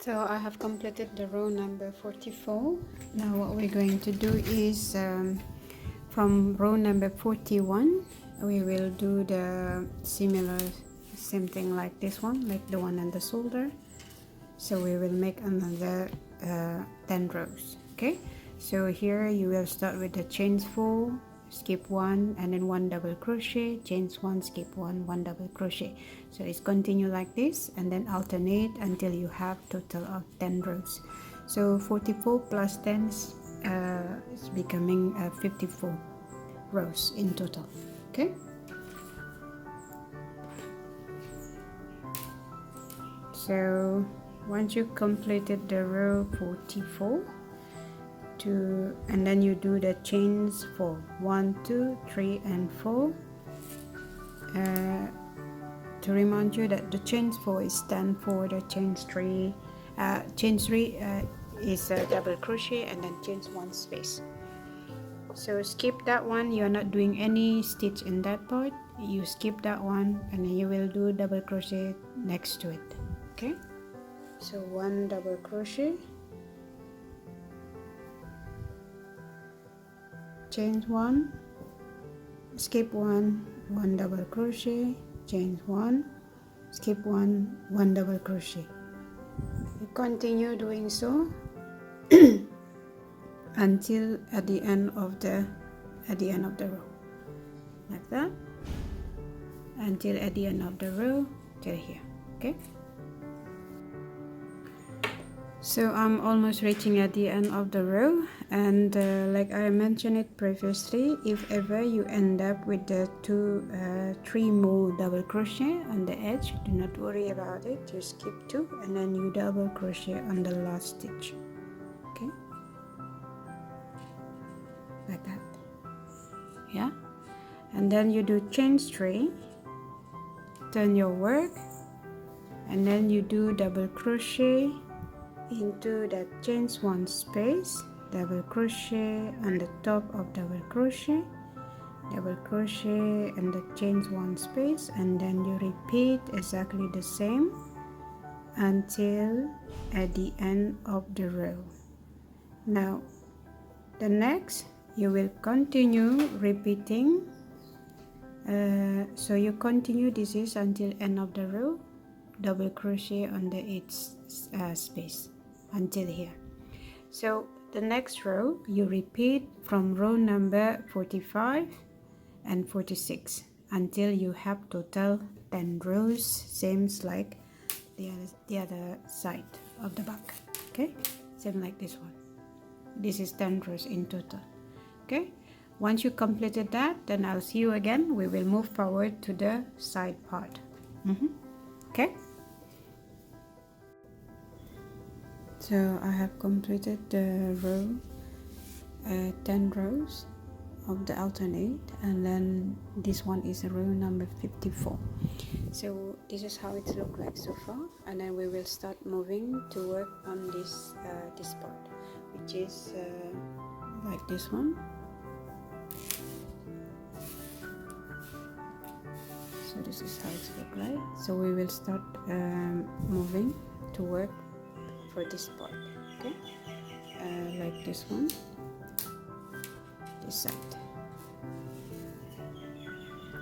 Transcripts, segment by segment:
So I have completed the row number 44. Now what we're going to do is from row number 41 we will do the same thing like this one, like the one on the shoulder. So we will make another 10 rows. Okay, so here you will start with the chains 4, skip 1, and then 1 double crochet, chains 1, skip 1, 1 double crochet. So it's continue like this and then alternate until you have total of 10 rows. So 44 plus 10 is becoming 54 rows in total. Okay, so once you completed the row 44 and then you do the chains for 1, 2, 3 and 4. To remind you that the chains 4 is stand for the chains 3 is a double crochet and then chains 1 space. So skip that one, you're not doing any stitch in that part, you skip that one and then you will do double crochet next to it. Okay, so 1 double crochet, chain 1, skip 1, 1 double crochet, chain 1, skip 1, 1 double crochet. You continue doing so until at the end of the row, like that, until at the end of the row till here. Okay, so I'm almost reaching at the end of the row, and like I mentioned it previously, if ever you end up with the 3 more double crochet on the edge, do not worry about it, you skip 2 and then you double crochet on the last stitch. Okay, like that, yeah, and then you do chain 3, turn your work, and then you do double crochet into that chains 1 space, double crochet on the top of double crochet, and the chains 1 space, and then you repeat exactly the same until at the end of the row. Now the next you will continue repeating, so you continue this is until end of the row, double crochet on the 8th space until here. So the next row you repeat from row number 45 and 46 until you have total 10 rows, same like the other side of the back. Okay, same like this one. This is 10 rows in total. Okay, once you completed that, then I'll see you again. We will move forward to the side part. Okay, so I have completed the row 10 rows of the alternate, and then this one is row number 54. So this is how it looks like so far, and then we will start moving to work on this part, which is like this one. So this is how it looks like. So we will start moving to work for this part. Okay, like this one, this side,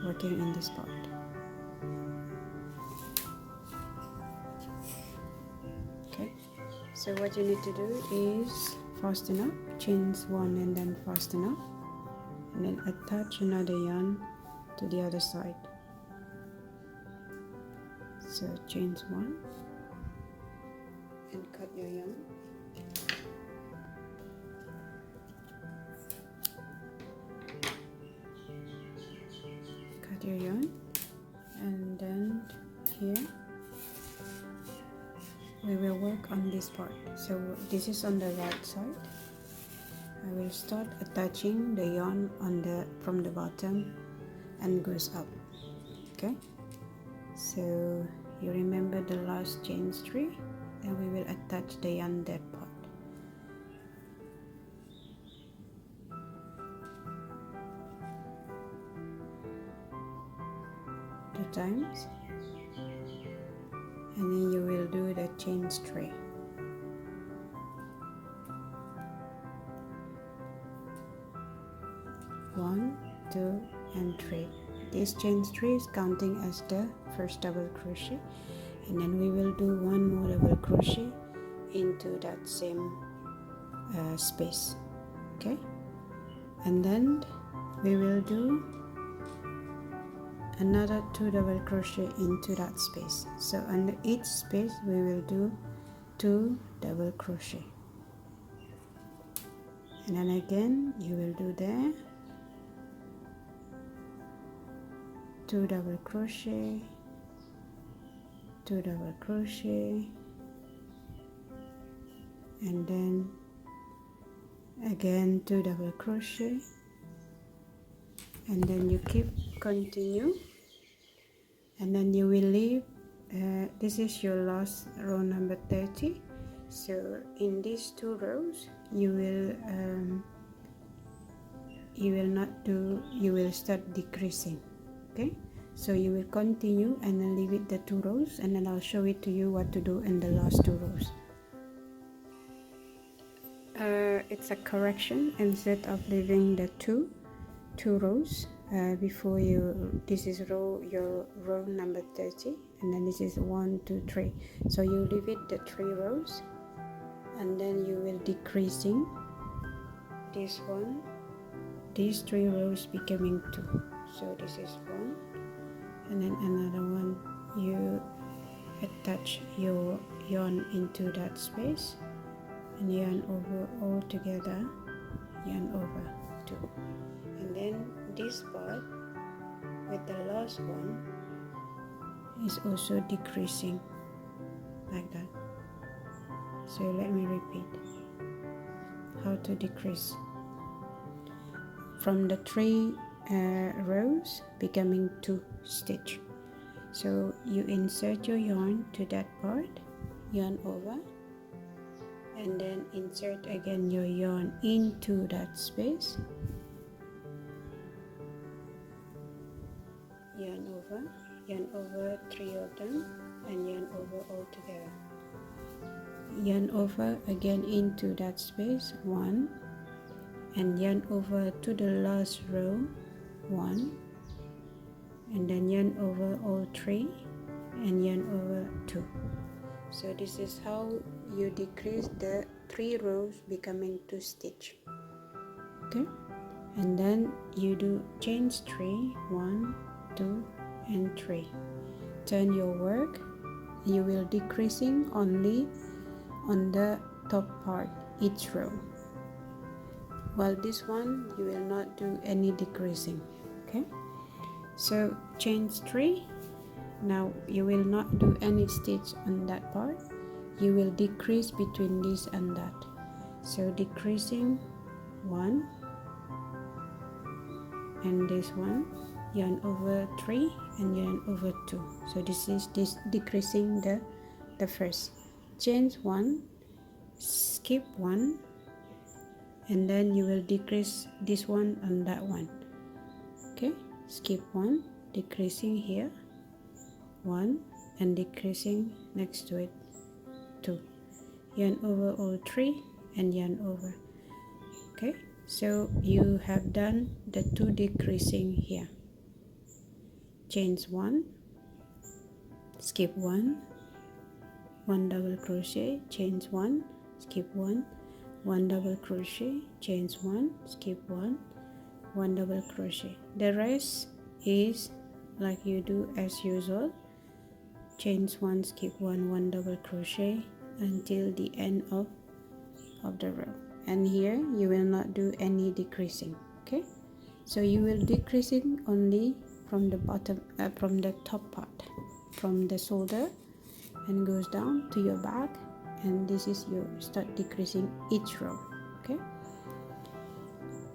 working in this part. Okay, so what you need to do is fasten up, chains 1 and then fasten up, and then attach another yarn to the other side. So chains 1 and cut your yarn, and then here we will work on this part. So this is on the right side. I will start attaching the yarn from the bottom and goes up. Okay, so you remember the last chains 3, and we will attach the yarn that part. 2 times, and then you will do the chain 3. 1, 2 and 3. This chain 3 is counting as the first double crochet, and then we will do one more double crochet into that same space. Okay, and then we will do another 2 double crochet into that space. So under each space we will do 2 double crochet, and then again you will do there 2 double crochet, 2 double crochet, and then again 2 double crochet, and then you keep continue, and then you will leave this is your last row number 30. So in these 2 rows you will start decreasing. Okay, so you will continue and then leave it the 2 rows, and then I'll show it to you what to do in the last 2 rows. It's a correction. Instead of leaving the two rows before you, this is your row number 30, and then this is 1, 2, 3. So you leave it the 3 rows, and then you will decreasing this one, these 3 rows becoming 2. So this is 1, and then another one. You attach your yarn into that space and yarn over all together, yarn over 2, and then this part with the last one is also decreasing like that. So let me repeat how to decrease from the 3 rows becoming 2 stitch. So you insert your yarn to that part, yarn over, and then insert again your yarn into that space, yarn over 3 of them, and yarn over all together, yarn over again into that space 1, and yarn over to the last row 1, and then yarn over all 3 and yarn over 2. So this is how you decrease the 3 rows becoming 2 stitch. Okay, and then you do chain 3, 1, 2 and 3. Turn your work. You will decreasing only on the top part each row, while this one you will not do any decreasing. Okay, so chain 3. Now you will not do any stitch on that part. You will decrease between this and that. So decreasing 1 and this one, yarn over 3 and yarn over 2. So this is decreasing the first. Chain 1, skip 1, and then you will decrease this one and that one. Okay, skip 1, decreasing here 1, and decreasing next to it 2. Yarn over all 3 and yarn over. Okay, so you have done the 2 decreasing here. Chains 1, skip 1, 1 double crochet, chains 1, skip 1, 1 double crochet, chains 1, skip 1, 1 double crochet. The rest is like you do as usual. Chains 1, skip 1, 1 double crochet until the end of the row, and here you will not do any decreasing. Okay, so you will decreasing only from the bottom, from the top part, from the shoulder, and goes down to your back, and this is you start decreasing each row. Okay,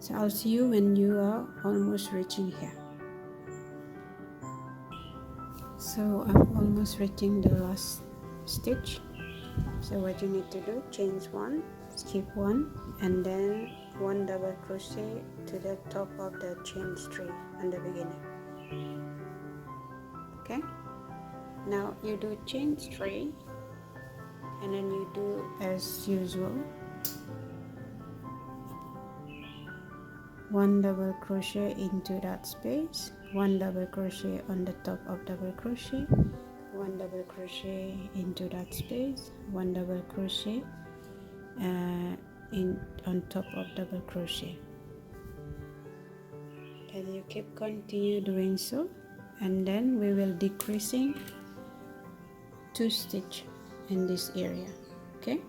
so I'll see you when you are almost reaching here. So I'm almost reaching the last stitch. So what you need to do, chain 1, skip 1, and then 1 double crochet to the top of the chain 3 in the beginning. Okay, now you do chain 3, and then you do as usual. 1 double crochet into that space, 1 double crochet on the top of double crochet, 1 double crochet into that space, 1 double crochet in on top of double crochet, and you keep continue doing so, and then we will decreasing 2 stitch in this area. Okay,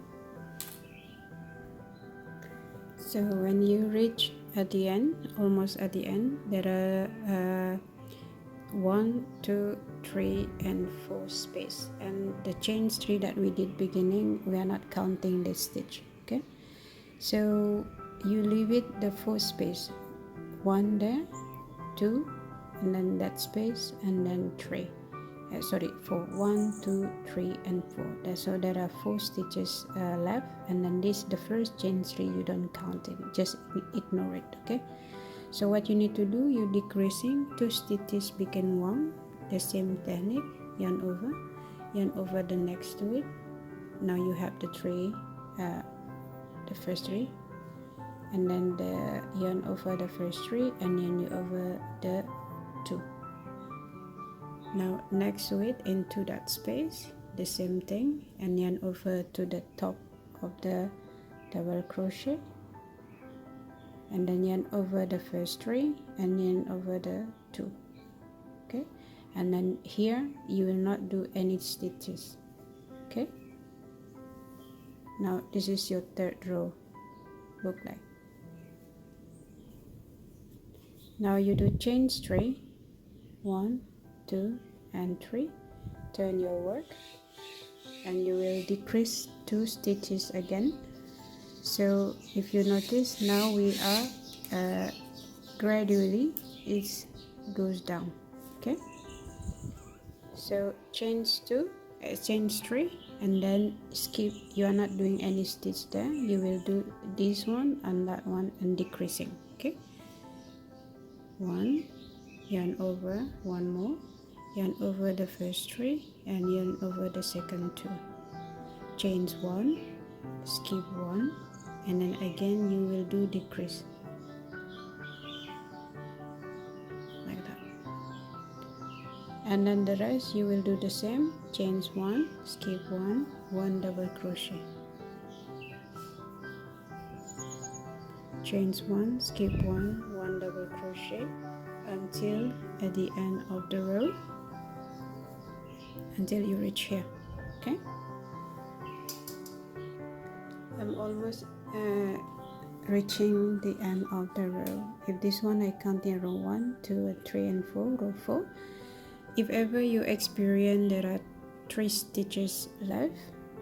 so when you reach at the end, almost at the end, there are 1, 2, 3 and 4 space, and the chain 3 that we did beginning, we are not counting this stitch. Okay, so you leave it the 4 space, 1 there, 2, and then that space, and then 3, sorry, 4, 1, 2, 3 and 4. So there are 4 stitches left, and then this, the first chain 3, you don't count it, just ignore it. Okay, so what you need to do, you decreasing 2 stitches begin 1, the same technique, yarn over the next to it. Now you have the 3, the first 3, and then the yarn over the first 3, and yarn over the 2. Now next to it, into that space, the same thing, and yarn over to the top of the double crochet, and then yarn over the first 3 and yarn over the 2. Okay, and then here you will not do any stitches. Okay, now this is your 3rd row look like. Now you do chain 3, 1, 2 and 3, turn your work, and you will decrease 2 stitches again. So if you notice, now we are gradually it goes down. Okay, so chain 2, chain 3, and then skip, you are not doing any stitch there, you will do this one and that one and decreasing. Okay, 1, yarn over, 1 more, yarn over the first 3 and yarn over the second 2, chains 1, skip 1, and then again you will do decrease like that, and then the rest you will do the same, chains 1, skip 1, 1 double crochet, chains 1, skip 1, 1 double crochet until at the end of the row, until you reach here. Okay, I'm almost reaching the end of the row. If this one I count in row 1, 2, 3 and 4, row 4. If ever you experience there are 3 stitches left,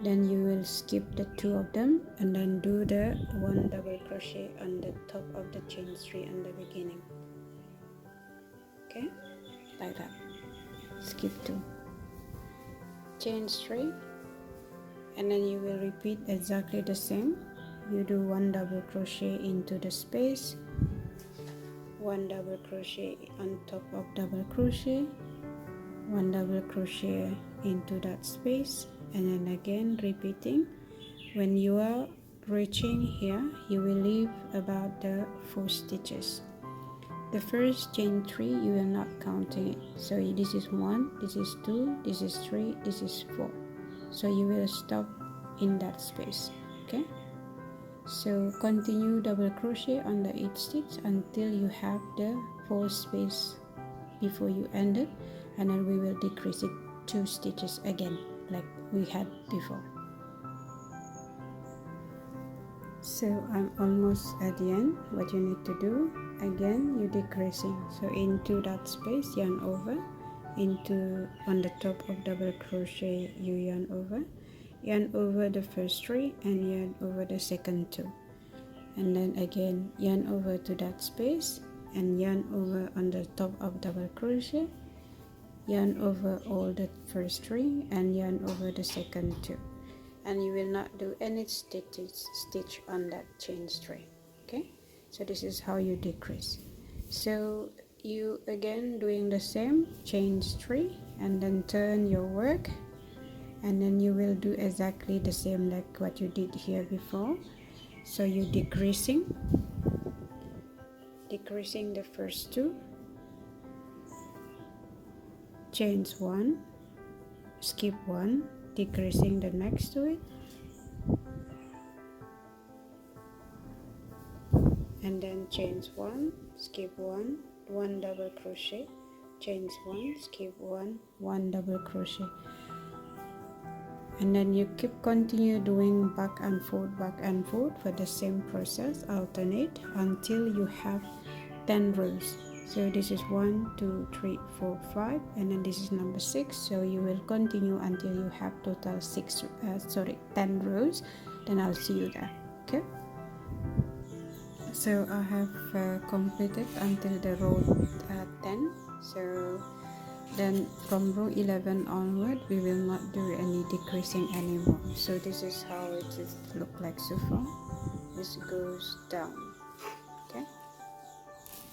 then you will skip the 2 of them and then do the 1 double crochet on the top of the chain 3 in the beginning. Okay, like that, skip 2, chain 3, and then you will repeat exactly the same. You do 1 double crochet into the space, 1 double crochet on top of double crochet, 1 double crochet into that space, and then again repeating. When you are reaching here, you will leave about the 4 stitches. The first chain 3 you will not counting it, so this is 1, this is 2, this is 3, this is 4, so you will stop in that space. Okay, so continue double crochet on the 8 stitch until you have the 4 space before you end it, and then we will decrease it 2 stitches again like we had before. So I'm almost at the end. What you need to do, again you decreasing, so into that space yarn over, into on the top of double crochet you yarn over the first 3 and yarn over the second 2, and then again yarn over to that space and yarn over on the top of double crochet, yarn over all the first 3 and yarn over the second 2, and you will not do any stitch on that chain 3. Okay, so this is how you decrease. So you again doing the same, chain 3 and then turn your work, and then you will do exactly the same like what you did here before. So you decreasing decreasing the first two, chains 1, skip 1, decreasing the next to it, and then chains 1, skip 1, 1 double crochet, chains 1, skip 1, 1 double crochet, and then you keep continue doing back and forth for the same process, alternate until you have 10 rows. So this is 1 2 3 4 5, and then this is number 6, so you will continue until you have total 10 rows. Then I'll see you there. Okay, so I have completed until the row 10. So then from row 11 onward we will not do any decreasing anymore. So this is how it look like so far. This goes down, okay,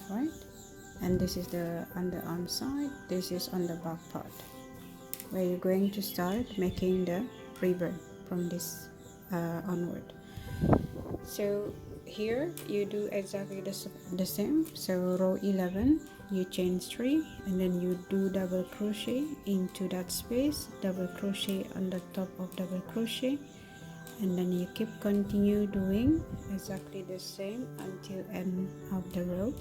right, and this is the underarm side, this is on the back part where you're going to start making the ribbon from this onward. So here you do exactly the same. So row 11 you chain 3, and then you do double crochet into that space, double crochet on the top of double crochet, and then you keep continue doing exactly the same until end of the row.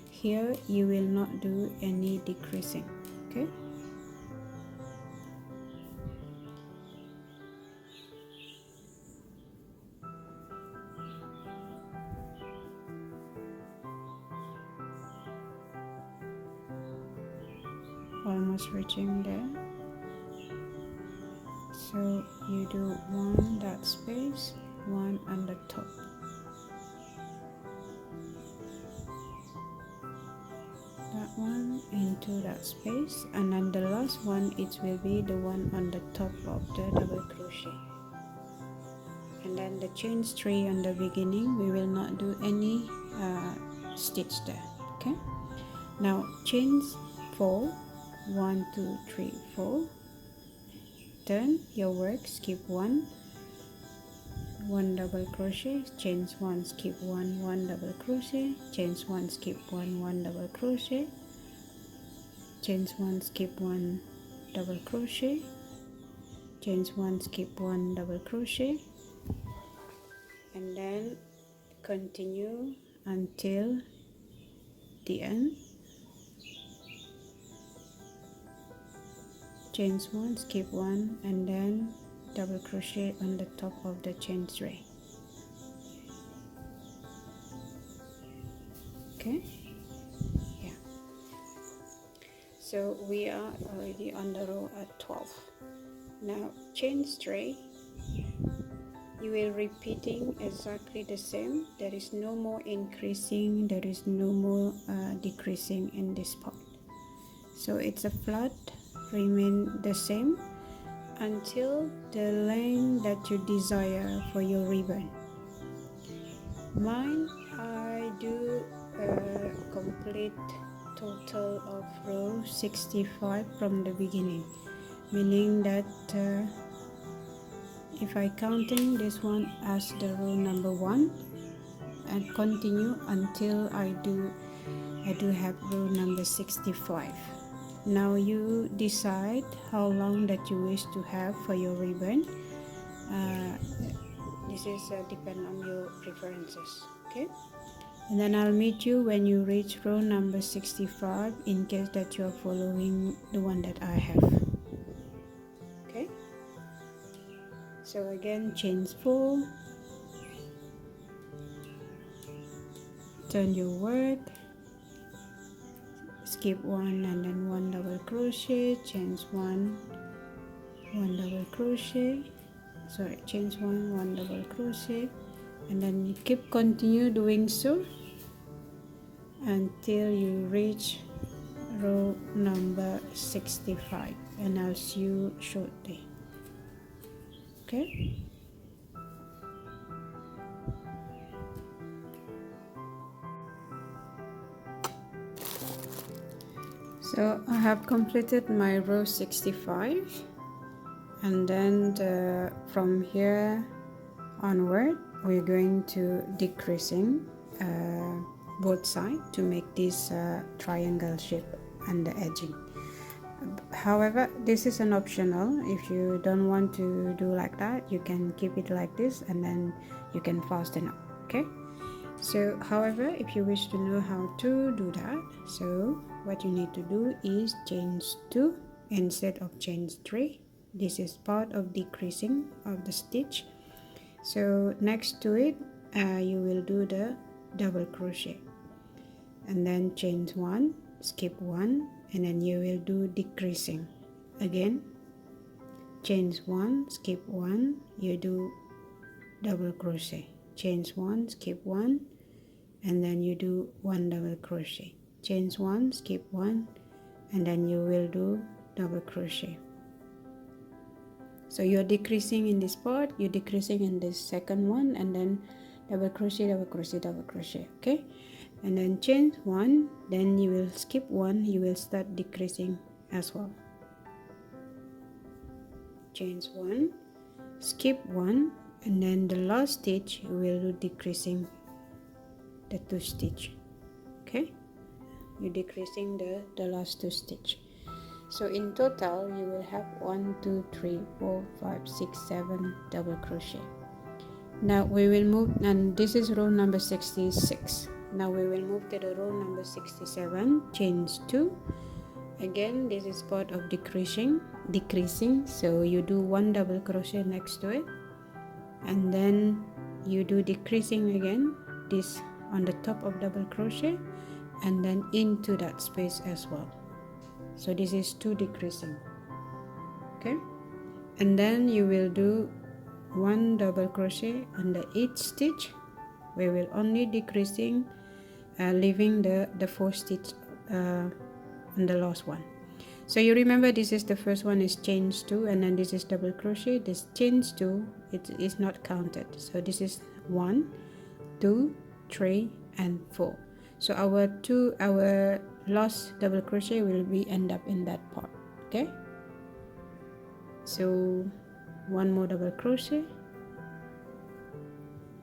Here you will not do any decreasing, okay. Almost reaching there. So you do 1 that space, 1 on the top, that one into that space, and then the last one it will be the one on the top of the double crochet, and then the chains 3 on the beginning we will not do any stitch there, okay. Now chains 4, 1 2 3 4, turn your work, skip 1 double crochet, chains 1, skip 1 double crochet, chains 1, skip 1 double crochet, chains 1, skip 1 double crochet, chains 1, skip 1 double crochet, and then continue until the end. Chains 1, skip 1, and then double crochet on the top of the chain 3. Okay, yeah, so we are already on the row at 12. Now chain 3 you will repeating exactly the same. There is no more increasing, there is no more decreasing in this part. So it's a flat, remain the same until the length that you desire for your ribbon. Mine, I do a complete total of row 65 from the beginning, meaning that if I counting this one as the row number 1 and continue until I do have row number 65. Now you decide how long that you wish to have for your ribbon. This is depend on your preferences, okay. And then I'll meet you when you reach row number 65 in case that you are following the one that I have. Okay, so again, chains 4, turn your work, skip 1 and then 1 double crochet, chains 1 double crochet, chains 1 double crochet, and then you keep continue doing so until you reach row number 65, and I'll see you shortly. Okay, so I have completed my row 65, and then from here onward we're going to decreasing both sides to make this triangle shape and the edging. However, this is an optional. If you don't want to do like that, you can keep it like this and then you can fasten up. Okay, so however, if you wish to know how to do that, so what you need to do is chain 2 instead of chain 3. This is part of decreasing of the stitch. So next to it, you will do the double crochet and then chain 1, skip 1, and then you will do decreasing again. Chain 1, skip 1, you do double crochet. Chain 1, skip 1, and then you do 1 double crochet. Chain 1, skip 1, and then you will do double crochet. So you're decreasing in this part, you're decreasing in this second one, and then double crochet, double crochet, double crochet. Okay, and then chain 1, then you will skip 1, you will start decreasing as well. Chain 1, skip 1, and then the last stitch you will do decreasing the 2 stitch. Okay, you're decreasing the last 2 stitch. So in total you will have 1 2 3 4 5 6 7 double crochet. Now we will move, and this is row number 66. Now we will move to the row number 67. Chain 2. Again, this is part of decreasing. So you do 1 double crochet next to it, and then you do decreasing again, this on the top of double crochet, and then into that space as well. So this is 2 decreasing. Okay, and then you will do 1 double crochet under each stitch. We will only decreasing, leaving the 4 stitch on the last one. So you remember, this is the first one is chain 2, and then this is double crochet. This chain 2, it is not counted. So this is 1 2 3 and 4. So our last double crochet will be end up in that part. Okay, so 1 more double crochet,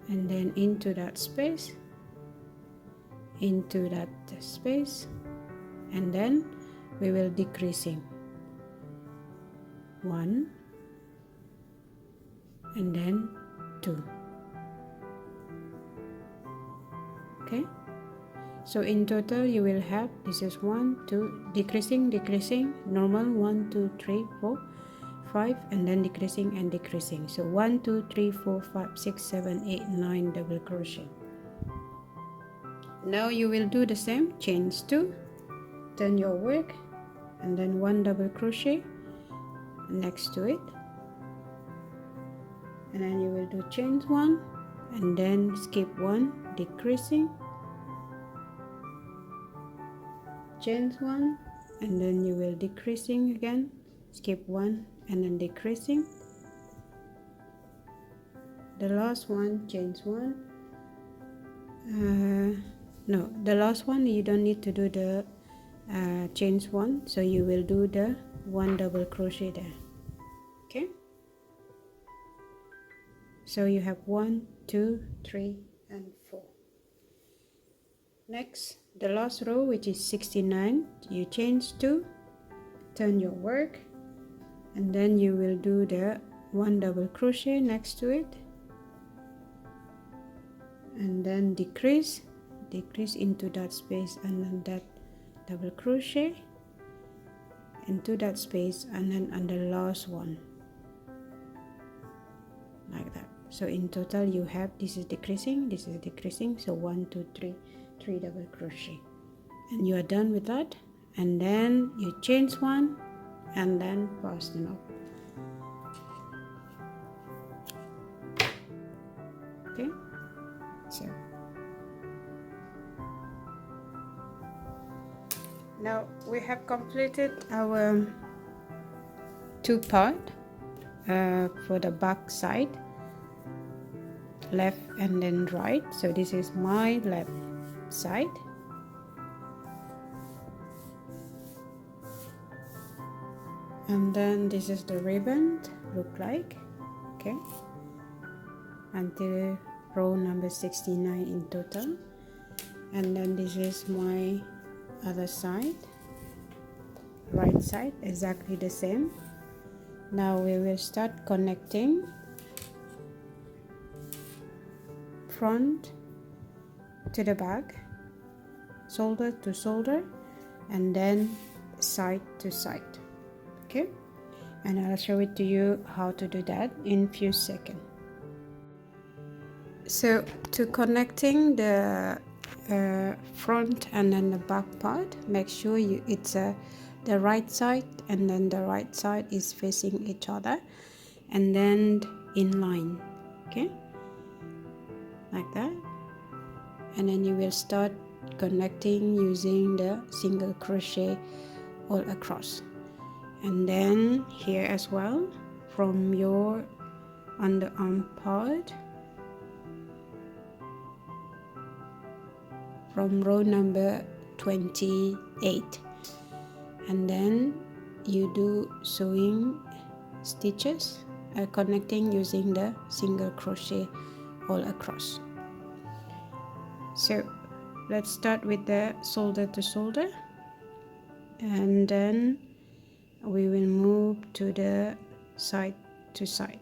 and then into that space, and then we will decreasing 1 and then 2. Okay, so in total you will have, this is 1 2 decreasing, normal 1 2 3 4 5, and then decreasing and decreasing. So 1 2 3 4 5 6 7 8 9 double crochet. Now you will do the same. Chain 2, turn your work, and then 1 double crochet next to it, and then you will do chain 1, and then skip 1, decreasing, chain 1, and then you will decreasing again, skip 1, and then decreasing. The last one, chain 1. No, the last one you don't need to do the chain 1, so you will do the 1 double crochet there. Okay, so you have 1 2 3 and 4. Next, the last row, which is 69, you chain 2, turn your work, and then you will do the 1 double crochet next to it, and then decrease into that space, and then that double crochet into that space, and then on the last one like that. So in total you have, this is decreasing, so 1 2 3 double crochet, and you are done with that. And then you chain 1 and then fasten up. Okay, so now we have completed our 2 part for the back side, left and then right. So this is my left side, and then this is the ribbon look like. Okay, until row number 69 in total. and then this is my other side, right side, exactly the same. Now we will start connecting front to the back, shoulder to shoulder, and then side to side. Okay, and I'll show it to you how to do that in few seconds. So to connecting the front and then the back part, make sure it's the right side, and then the right side is facing each other, and then in line. Okay, like that, and then you will start connecting using the single crochet all across. And then here as well, from your underarm part, from row number 28, and then you do sewing stitches, connecting using the single crochet all across. So let's start with the shoulder to shoulder, and then we will move to the side to side.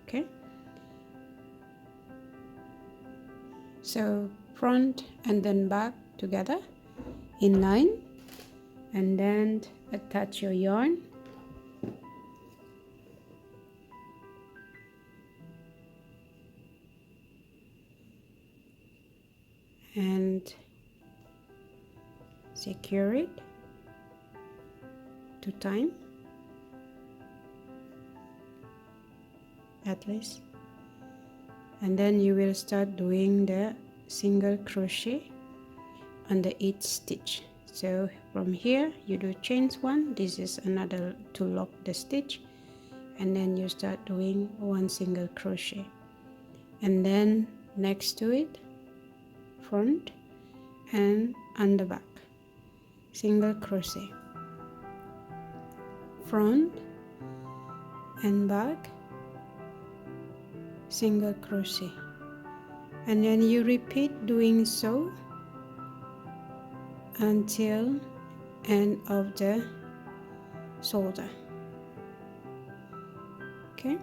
Okay, so front and then back together in line, and then attach your yarn, and secure it 2 times at least, and then you will start doing the single crochet under each stitch. So from here you do chain 1, this is another to lock the stitch, and then you start doing 1 single crochet, and then next to it front and on the back single crochet, front and back single crochet, and then you repeat doing so until end of the shoulder. Okay,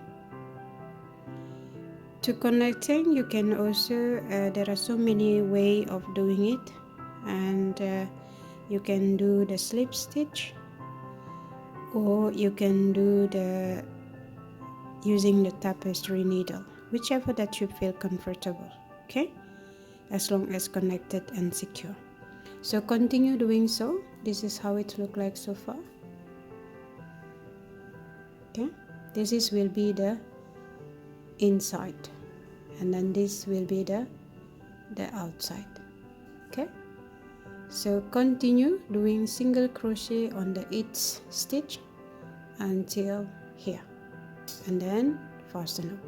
to connecting you can also there are so many way of doing it, and you can do the slip stitch, or you can do the using the tapestry needle, whichever that you feel comfortable. Okay, as long as connected and secure. So continue doing so. This is how it looks like so far. Okay, this will be the inside, and then this will be the outside. Okay, so continue doing single crochet on the each stitch until here, and then fasten up.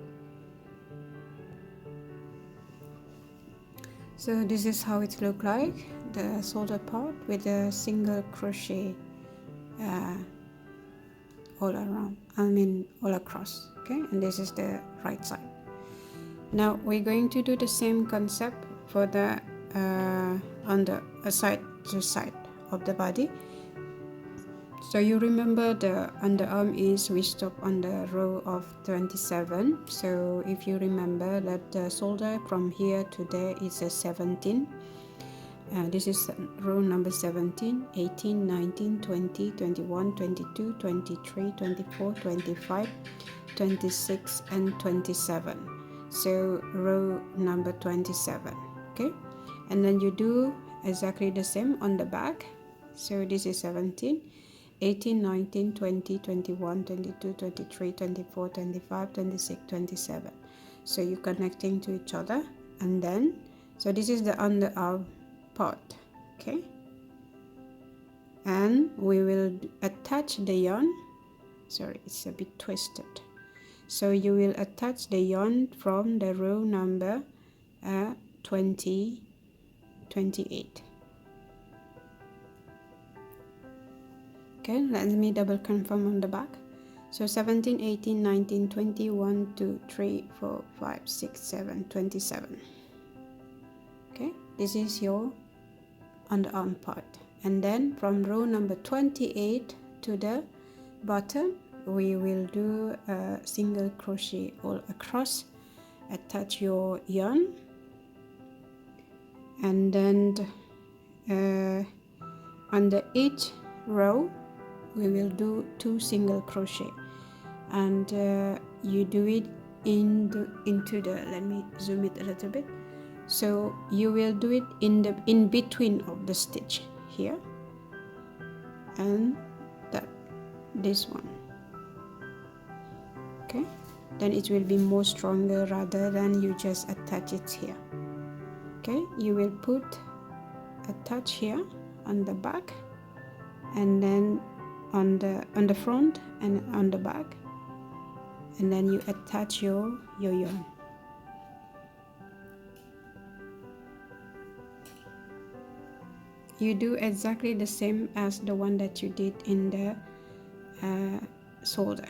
So this is how it looks like, the shoulder part with a single crochet all around, all across. Okay, and this is the right side. Now we're going to do the same concept for the on the side to side of the body. So you remember the underarm is we stop on the row of 27. So if you remember that the shoulder from here to there is a 17. This is row number 17, 18, 19, 20, 21, 22, 23, 24, 25, 26, and 27. So row number 27. Okay, and then you do exactly the same on the back. So this is 17, 18, 19, 20, 21, 22, 23, 24, 25, 26, 27. So you're connecting to each other, and then so this is the underarm part. Okay, and we will attach the yarn. Sorry, it's a bit twisted. So you will attach the yarn from the row number 28. Okay, let me double confirm on the back. So 17, 18, 19, 20, 1, 2, 3, 4, 5, 6, 7, 27. Okay, this is your on the arm part. And then from row number 28 to the bottom, we will do a single crochet all across, attach your yarn, and then under each row we will do 2 single crochet, and you do it into the, let me zoom it a little bit. So you will do it in between of the stitch here and this one. Okay, then it will be more stronger rather than you just attach it here. Okay, you will put a touch here on the back, and then on the front and on the back, and then you attach your yarn. You do exactly the same as the one that you did in the shoulder.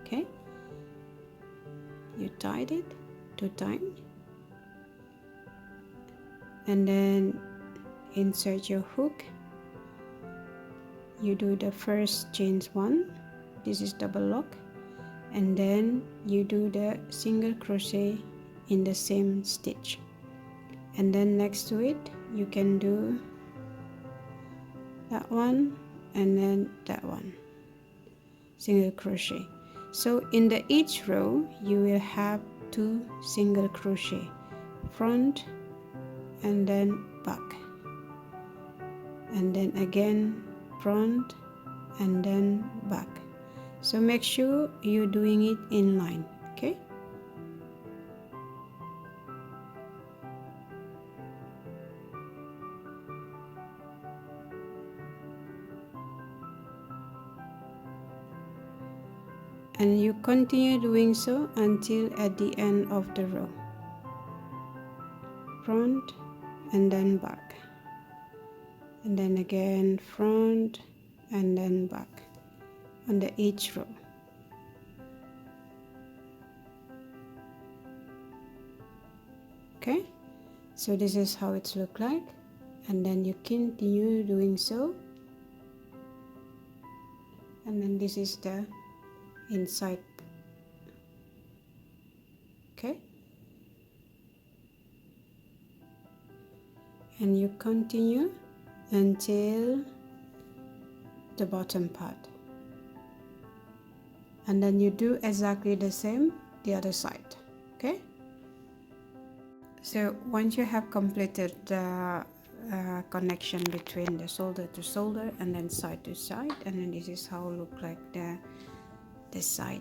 Okay, you tied it 2 times, and then insert your hook. You do the first chain 1, this is double lock, and then you do the single crochet in the same stitch, and then next to it you can do that one and then that one, single crochet. So in the each row you will have 2 single crochet, front and then back, and then again front and then back. So make sure you're doing it in line. Okay, and you continue doing so until at the end of the row, front and then back, and then again front and then back on the each row. Okay, so this is how it's look like, and then you continue doing so, and then this is the inside. Okay, and you continue until the bottom part, and then you do exactly the same the other side. Okay, so once you have completed the connection between the shoulder to shoulder and then side to side, and then this is how it look like the side.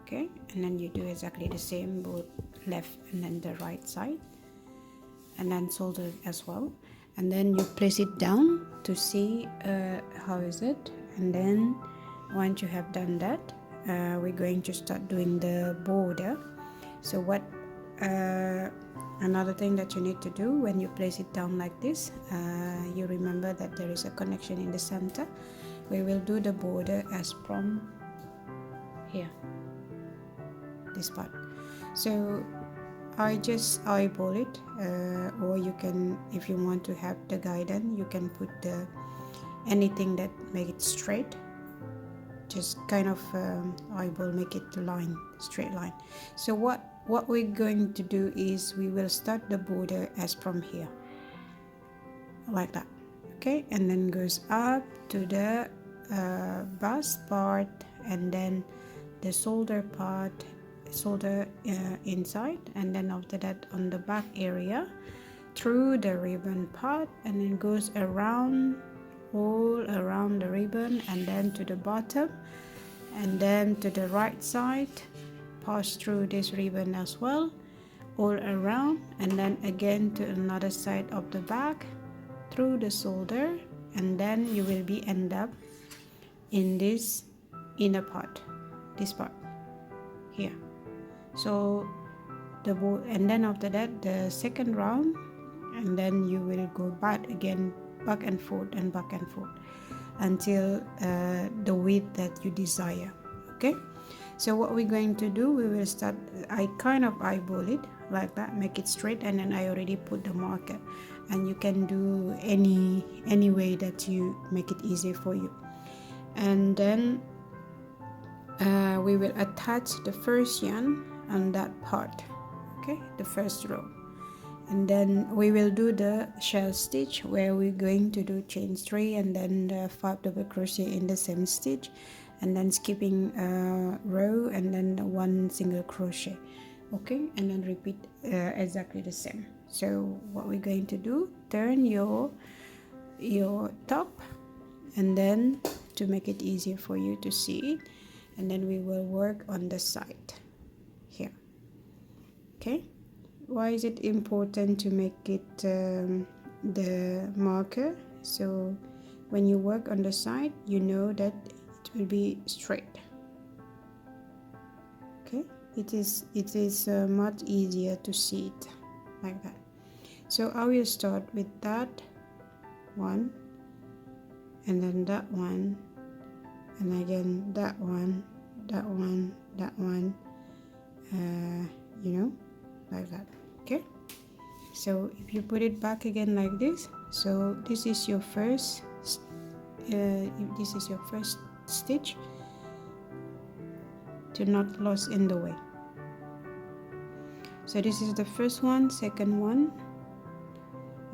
Okay, and then you do exactly the same both left and then the right side, and then shoulder as well, and then you place it down to see how is it. And then once you have done that, we're going to start doing the border. So what another thing that you need to do when you place it down like this, you remember that there is a connection in the center. We will do the border as from here, this part. So I just eyeball it, or you can, if you want to have the guidance, you can put anything that make it straight. Just kind of eyeball, make it line, straight line. So what we're going to do is we will start the border as from here, like that. Okay, and then goes up to the bust part, and then the shoulder part, shoulder inside, and then after that on the back area through the ribbon part, and then goes around, all around the ribbon, and then to the bottom, and then to the right side, pass through this ribbon as well, all around, and then again to another side of the back through the shoulder, and then you will be end up in this inner part, this part here. So and then after that the second round, and then you will go back again, back and forth and back and forth until the width that you desire. Okay, so what we're going to do, we will start, I kind of eyeball it like that, make it straight, and then I already put the marker, and you can do any way that you make it easy for you. And then we will attach the first yarn on that part, okay, the first row. And then we will do the shell stitch where we're going to do chain 3 and then the 5 double crochet in the same stitch, and then skipping a row and then 1 single crochet, okay, and then repeat exactly the same. So what we're going to do, turn your top, and then to make it easier for you to see it, and then we will work on the side here, okay. Why is it important to make it the marker? So when you work on the side, you know that it will be straight, okay. It is much easier to see it like that. So I will start with that one, and then that one, and again that one, that one, that one, you know, like that, okay. So if you put it back again like this, so this is your first stitch, to not lose in the way. So this is the first one, second one,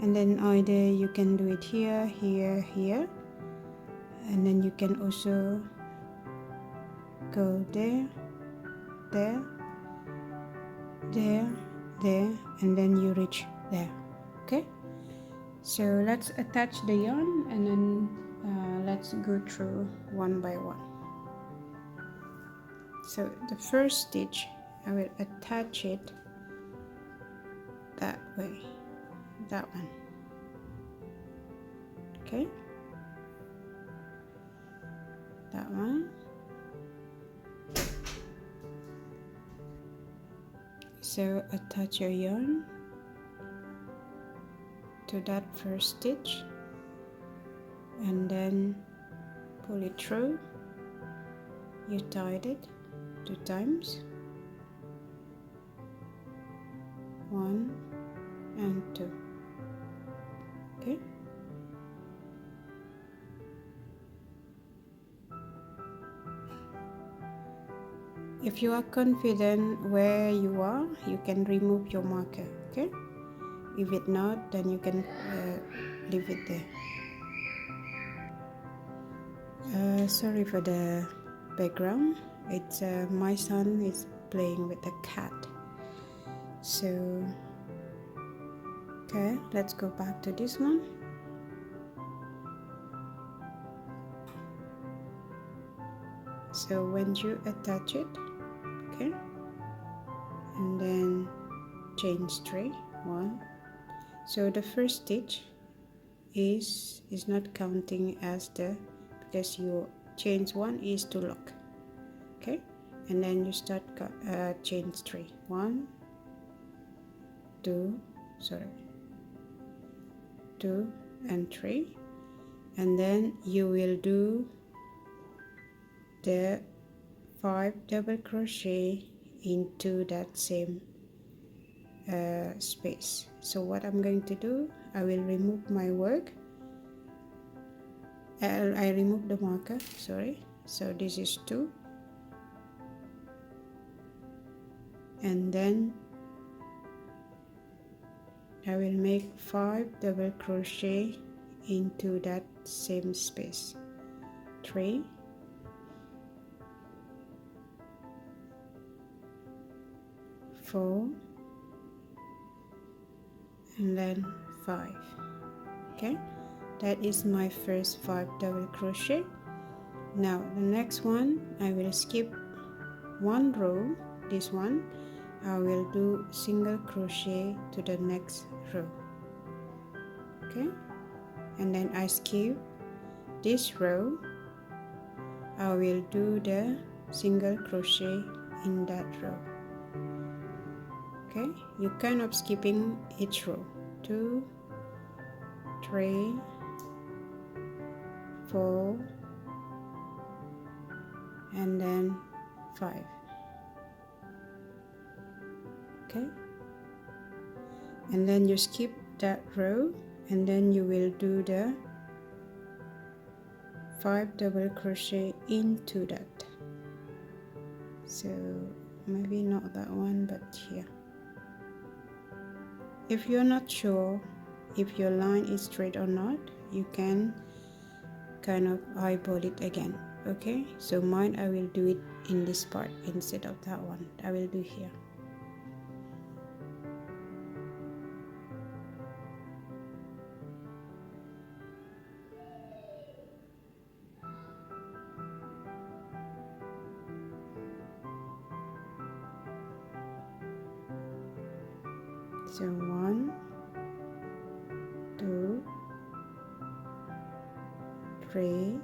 and then either you can do it here, here, here, and then you can also go there, there, there, there, and then you reach there, okay. So let's attach the yarn, and then let's go through one by one. So the first stitch, I will attach it that way, that one, okay, that one. So attach your yarn to that first stitch, and then pull it through. You tied it 2 times, 1 and 2, okay. If you are confident where you are, you can remove your marker, okay. If it not, then you can leave it there. Sorry for the background, it's my son is playing with the cat. So okay, let's go back to this one. So when you attach it, okay, and then chain 3, 1. So the first stitch is not counting as the, because you chain 1 is to lock, okay, and then you start chain 3, 1, 2, sorry, 2 and 3, and then you will do the 5 double crochet into that same space. So what I'm going to do, I will remove my work, I remove the marker, sorry. So this is 2, and then I will make 5 double crochet into that same space, 3, 4, and then 5, okay. That is my first 5 double crochet. Now the next one, I will skip 1 row, this one I will do single crochet to the next row, okay, and then I skip this row, I will do the single crochet in that row, okay. You kind of skipping each row, 2, 3, 4, and then 5, okay, and then you skip that row, and then you will do the 5 double crochet into that. So maybe not that one, but here. If you're not sure if your line is straight or not, you can kind of eyeball it again. Okay, so mine, I will do it in this part instead of that one. I will do here. So 1, 2, 3,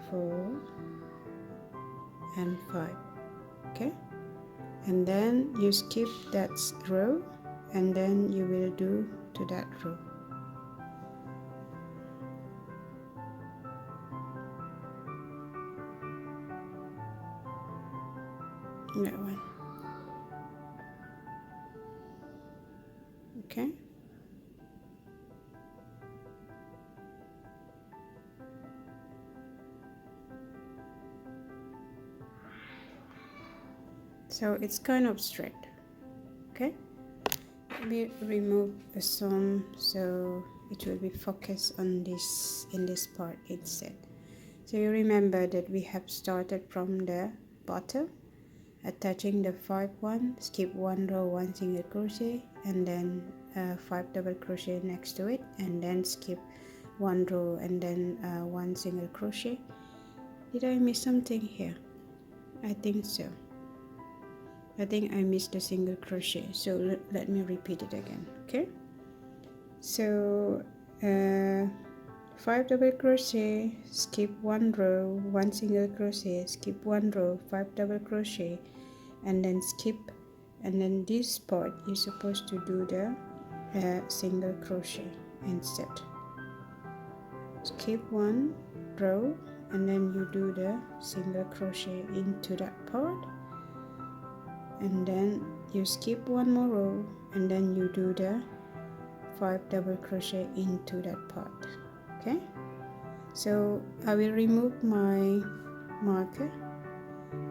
4 and 5. Okay, and then you skip that row, and then you will do to that row. That one. Okay, so it's kind of straight. Okay, let me remove some so it will be focused on this in this part instead. So you remember that we have started from the bottom, attaching the 5 1, skip 1 row, 1 single crochet, and then 5 double crochet next to it, and then skip 1 row and then 1 single crochet. Did I miss something here? I think so. I think I missed a single crochet, so let me repeat it again. Okay, so 5 double crochet, skip 1 row, 1 single crochet, skip 1 row, 5 double crochet, and then skip, and then this part you're supposed to do the single crochet instead. Skip 1 row, and then you do the single crochet into that part, and then you skip 1 more row, and then you do the 5 double crochet into that part. Okay, so I will remove my marker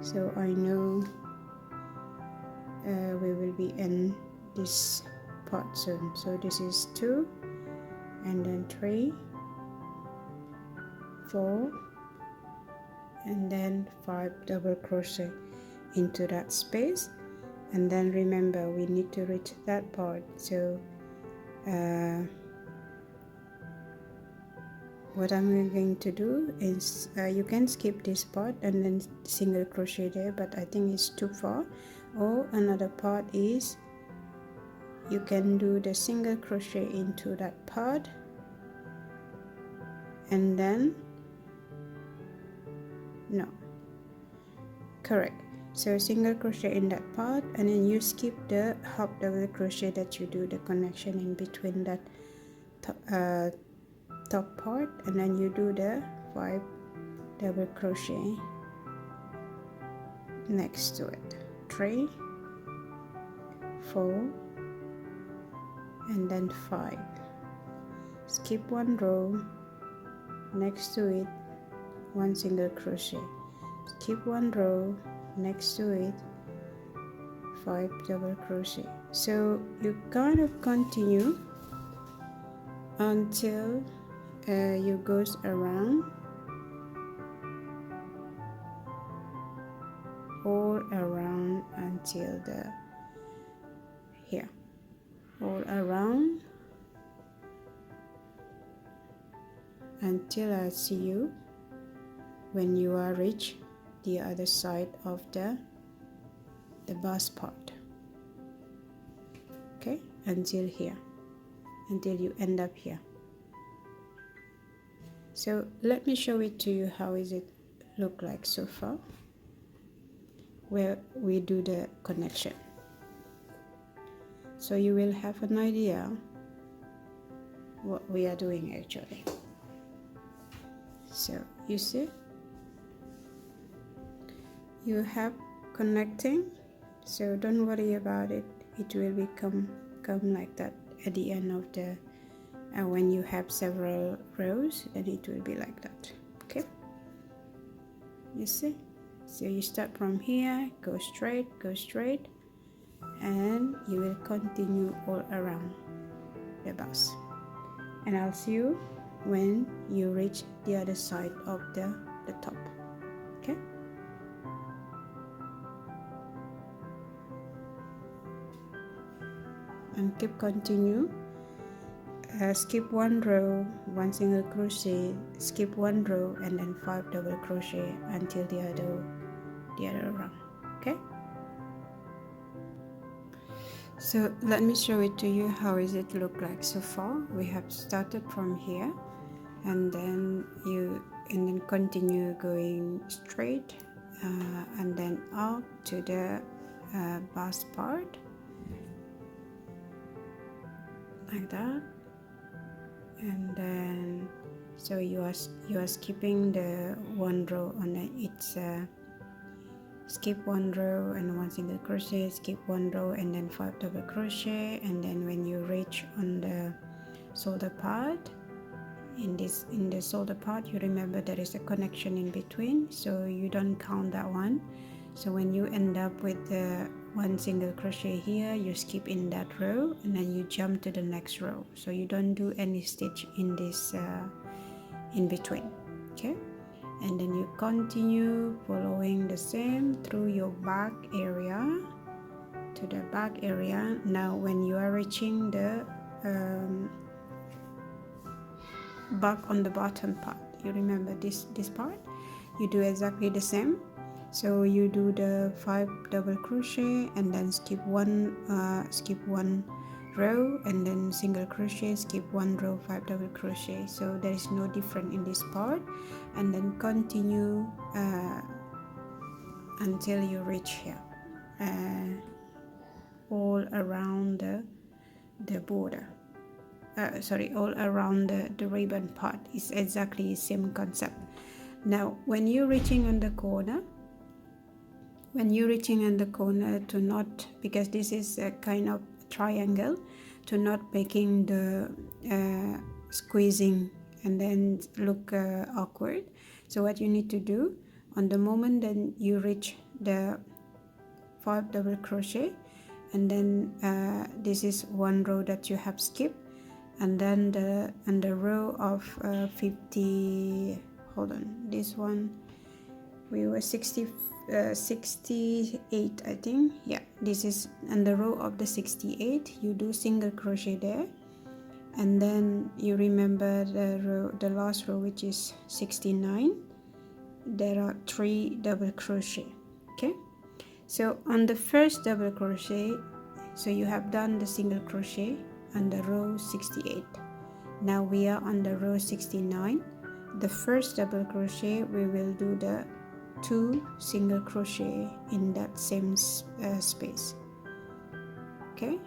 so I know we will be in this part soon. So this is 2, and then 3, 4, and then 5 double crochet into that space, and then remember we need to reach that part. So what I'm going to do is you can skip this part and then single crochet there, but I think it's too far. Or another part is you can do the single crochet into that part, and then no, correct, so single crochet in that part, and then you skip the half double crochet that you do the connection in between that top part, and then you do the 5 double crochet next to it. 3, 4, and then 5. Skip 1 row, next to it 1 single crochet. Skip 1 row, next to it 5 double crochet. So you kind of continue until you goes around all around until the here, all around until I see you when you are reach the other side of the bust part. Okay, until here, until you end up here. So let me show it to you. How is it look like so far where we do the connection, so you will have an idea what we are doing actually. So you see you have connecting, so don't worry about it, it will become come like that at the end of the when you have several rows, then it will be like that. Okay, you see, so you start from here, go straight, and you will continue all around the blouse, and I'll see you when you reach the other side of the top. Okay, and keep continue. Skip one row, one single crochet, skip one row, and then 5 double crochet until the other round. Okay, so let me show it to you. How is it look like so far? We have started from here, and then continue going straight, and then up to the bust part like that. And then so you are skipping the one row on it. It's skip one row and one single crochet, skip one row, and then 5 double crochet. And then when you reach on the shoulder part, in the shoulder part, you remember there is a connection in between, so you don't count that one. So when you end up with the one single crochet here, you skip in that row, and then you jump to the next row, so you don't do any stitch in this in between. Okay, and then you continue following the same through your back area to the back area. Now when you are reaching the back on the bottom part, you remember this part, you do exactly the same. So you do the 5 double crochet, and then skip one row, and then single crochet, skip one row, 5 double crochet. So there is no different in this part, and then continue until you reach here, all around the border. All around the ribbon part is exactly the same concept. Now when you're reaching on the corner, to not, because this is a kind of triangle, to not making the squeezing and then look awkward. So what you need to do, on the moment then you reach the 5 double crochet, and then this is one row that you have skipped, and then the row of 50, hold on, this one we were 68, I think. Yeah, this is on the row of the 68. You do single crochet there, and then you remember the last row, which is 69. There are 3 double crochet. Okay, so on the first double crochet, so you have done the single crochet on the row 68. Now we are on the row 69. The first double crochet, we will do the 2 single crochet in that same space. Okay,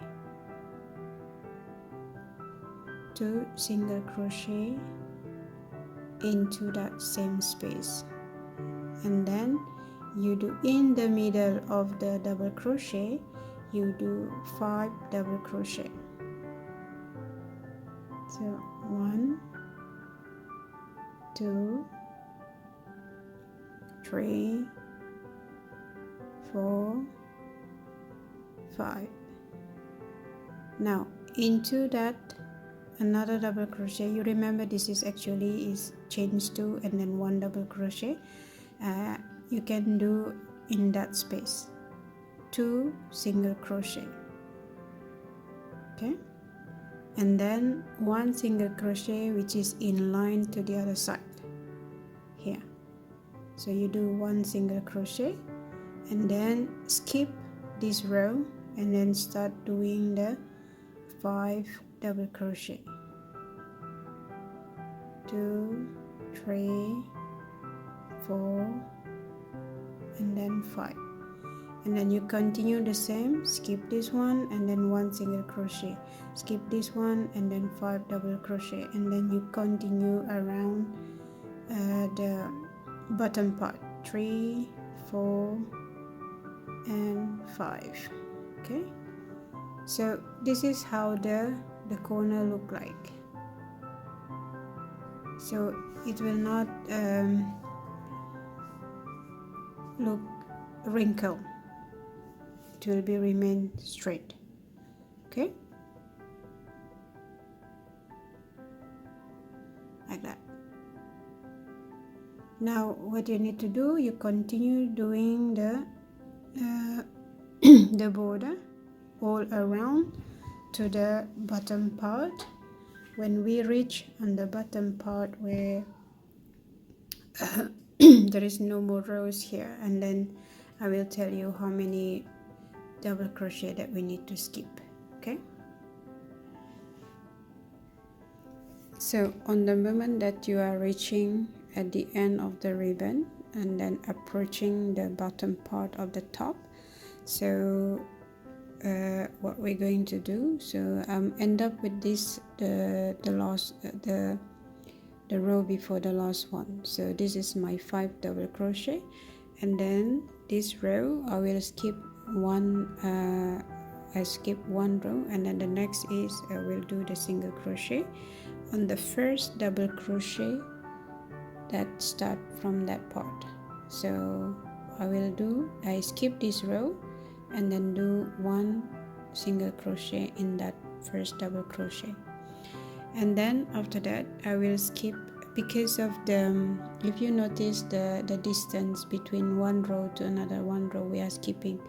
2 single crochet into that same space, and then you do in the middle of the double crochet, you do 5 double crochet. So 1, 2, 3, 4, 5. Now into that another double crochet. You remember this is actually chain 2 and then 1 double crochet. You can do in that space 2 single crochet. Okay, and then 1 single crochet which is in line to the other side here. So you do 1 single crochet, and then skip this row, and then start doing the 5 double crochet. 2, 3, 4, and then 5. And then you continue the same, skip this one, and then 1 single crochet, skip this one, and then 5 double crochet, and then you continue around the bottom part, 3, 4, and 5. Okay, So this is how the corner look like. So it will not look wrinkled. It will be remain straight. Okay, like that. Now what you need to do, you continue doing the the border all around to the bottom part. When we reach on the bottom part where there is no more rows here, and then I will tell you how many double crochet that we need to skip. Okay, so on the moment that you are reaching at the end of the ribbon and then approaching the bottom part of the top, so what we're going to do, so end up with this the last the row before the last one. So this is my 5 double crochet, and then this row I will skip one, I skip one row, and then the next is I will do the single crochet on the first double crochet that start from that part. So I skip this row and then do one single crochet in that first double crochet, and then after that I will skip, because of the if you notice the distance between one row to another one row, we are skipping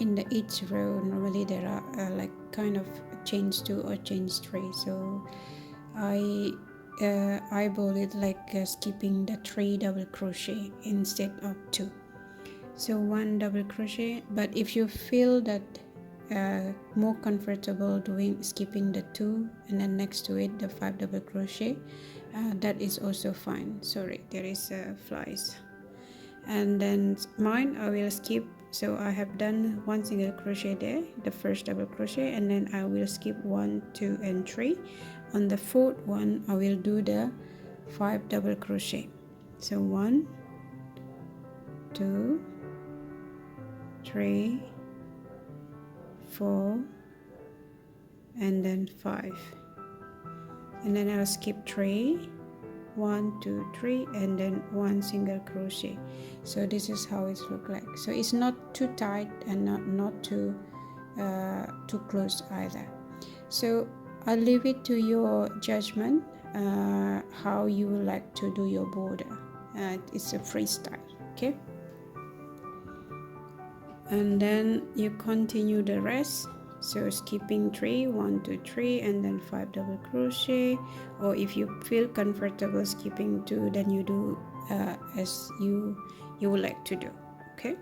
in the each row. Normally there are like kind of chains 2 or chains 3, so I eyeball it like skipping the 3 double crochet instead of 2. So 1 double crochet, but if you feel that more comfortable doing skipping the 2 and then next to it the 5 double crochet, that is also fine. Sorry, there is flies. And then mine I will skip, so I have done 1 single crochet there, the first double crochet, and then I will skip 1, 2 and 3. On the 4th one I will do the 5 double crochet. So 1, 2, 3, 4 and then 5, and then I'll skip 3, 1, 2, 3, and then 1 single crochet. So this is how it looks like. So it's not too tight and not too close either. So I'll leave it to your judgment how you would like to do your border. It's a freestyle. Okay, and then you continue the rest. So skipping 3, 1, 2, 3, and then 5 double crochet, or if you feel comfortable skipping 2, then you do as you would like to do. Okay,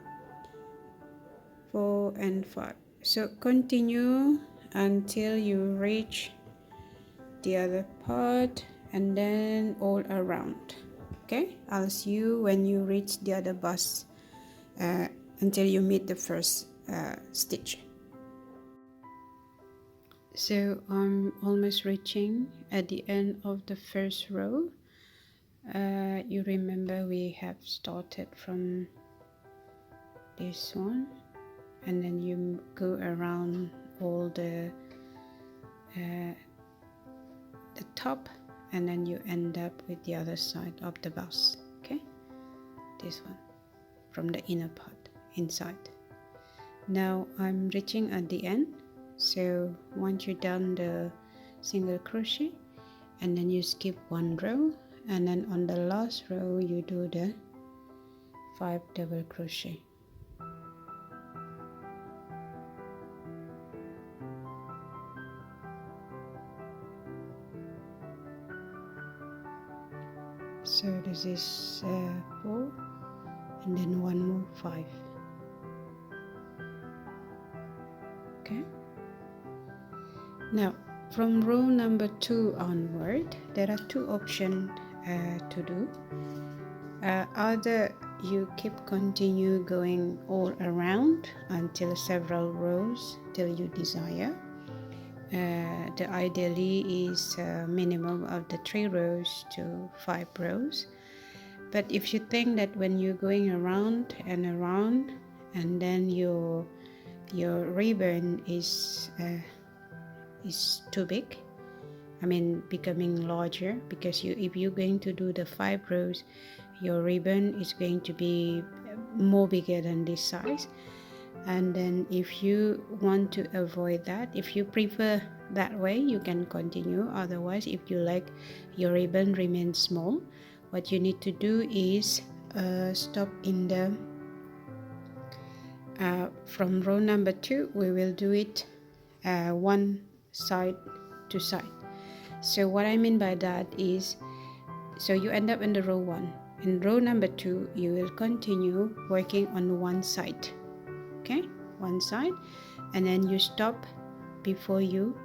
4 and 5. So continue until you reach the other part and then all around. Okay, I'll see you when you reach the other bust until you meet the first stitch. So I'm almost reaching at the end of the first row. You remember we have started from this one, and then you go around all the top, and then you end up with the other side of the bust. Okay, this one from the inner part inside. Now I'm reaching at the end. So once you're done the single crochet, and then you skip 1 row, and then on the last row you do the 5 double crochet. So this is 4, and then 1 more 5. Okay. Now from row number 2 onward, there are 2 options to do. Either you continue going all around until several rows till you desire. The ideally is a minimum of the 3 rows to 5 rows. But if you think that when you're going around and around, and then your your ribbon is too big, I mean becoming larger, because if you're going to do the 5 rows, your ribbon is going to be more bigger than this size. And then if you want to avoid that, if you prefer that way, you can continue. Otherwise, if you like your ribbon remain small, what you need to do is stop in the from row number 2, we will do it one side to side. So what I mean by that is, so you end up in the row 1. In row number 2, you will continue working on one side, okay, one side, and then you stop before you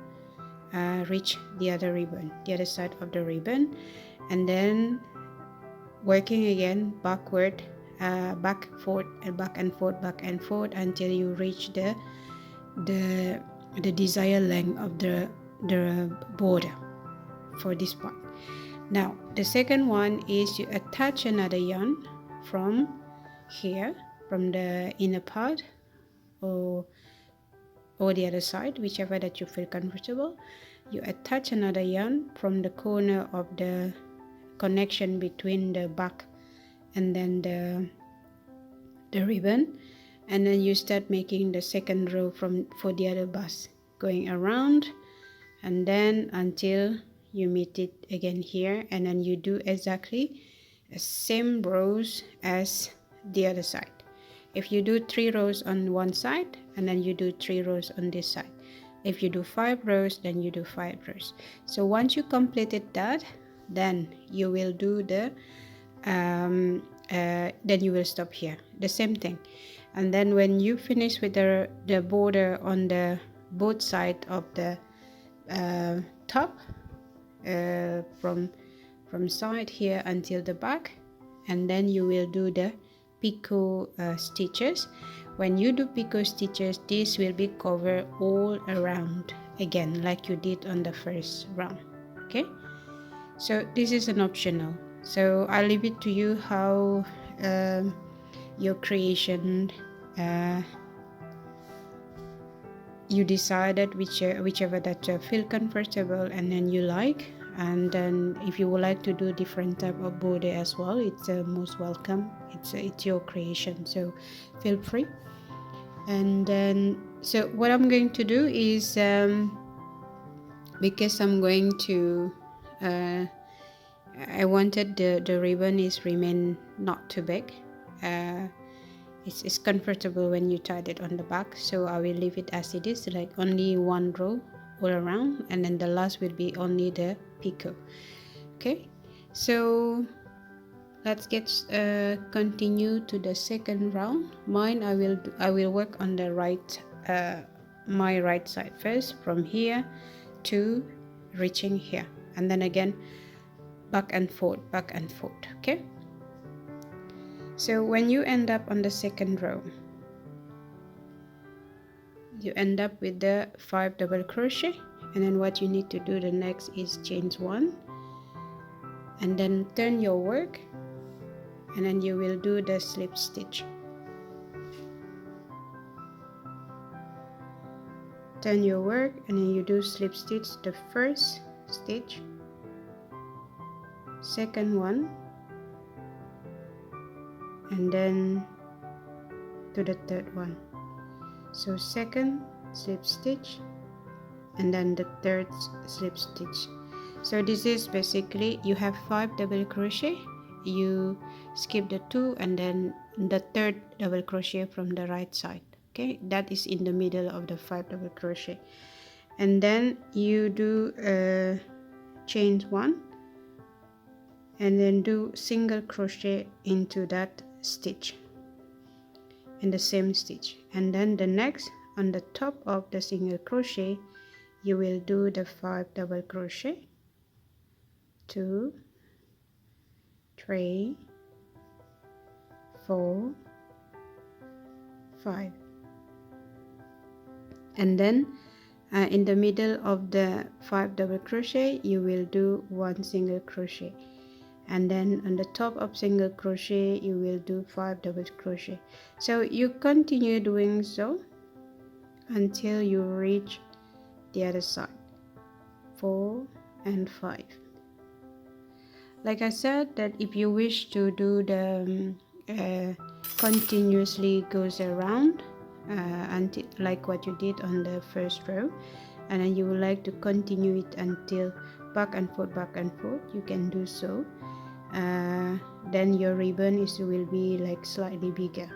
reach the other ribbon, the other side of the ribbon, and then working again backward, back forth and back and forth, back and forth, until you reach the desired length of the border for this part. Now the second one is you attach another yarn from here, from the inner part or the other side, whichever that you feel comfortable. You attach another yarn from the corner of the connection between the back and then the ribbon, and then you start making the second row for the other bust, going around and then until you meet it again here, and then you do exactly the same rows as the other side. If you do 3 rows on one side, and then you do 3 rows on this side. If you do 5 rows, then you do 5 rows. So once you completed that, then you will do the then you will stop here, the same thing. And then when you finish with the border on the both side of the top, from side here until the back, and then you will do the Pico stitches. When you do Pico stitches, this will be covered all around again, like you did on the first round. Okay, so this is an optional, so I'll leave it to you how your creation you decided whichever that you feel comfortable and then you like. And then if you would like to do different type of border as well, it's most welcome. It's your creation, so feel free. And then so what I'm going to do is because I'm going to I wanted the ribbon is remain not too big. It's comfortable when you tied it on the back, so I will leave it as it is, like only one row all around, and then the last will be only the Pico. Okay, so let's get continue to the second round. Mine, I will work on the right my right side first, from here to reaching here, and then again back and forth, okay. So when you end up on the second row, you end up with the 5 double crochet, and then what you need to do the next is chain 1 and then turn your work, and then you will do the slip stitch. Turn your work and then you do slip stitch the first stitch, second one, and then to the third one. So second slip stitch and then the third slip stitch. So this is basically, you have 5 double crochet, you skip the 2 and then the third double crochet from the right side. Okay, that is in the middle of the 5 double crochet, and then you do chain 1 and then do single crochet into that stitch in the same stitch, and then the next on the top of the single crochet you will do the 5 double crochet, 2, 3, 4, 5, and then in the middle of the 5 double crochet you will do 1 single crochet, and then on the top of single crochet you will do 5 double crochet. So you continue doing so until you reach the other side. 4 and 5. Like I said, that if you wish to do the continuously goes around until like what you did on the first row, and then you would like to continue it until back and forth, you can do so. Then your ribbon will be like slightly bigger.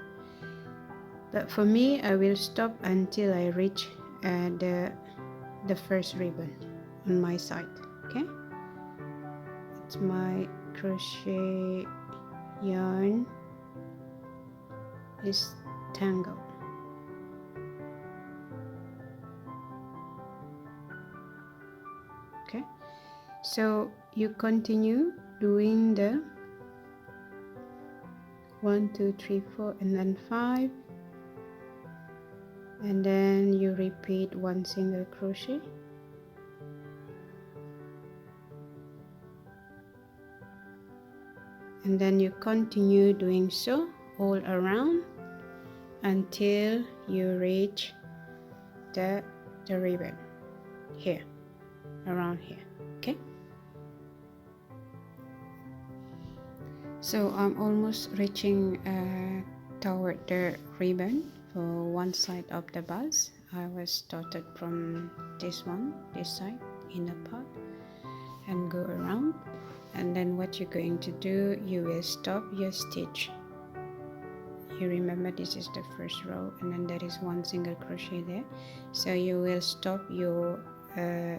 But for me, I will stop until I reach the first ribbon on my side. Okay, it's my crochet yarn is tangled. Okay, so you continue doing the 1 2 3 4 and then 5, and then you repeat 1 single crochet, and then you continue doing so all around until you reach the ribbon here, around here. Okay, so I'm almost reaching toward the ribbon for one side of the bust. I was started from this side inner part and go around, and then what you're going to do, you will stop your stitch. You remember this is the first row, and then there is 1 single crochet there, so you will stop your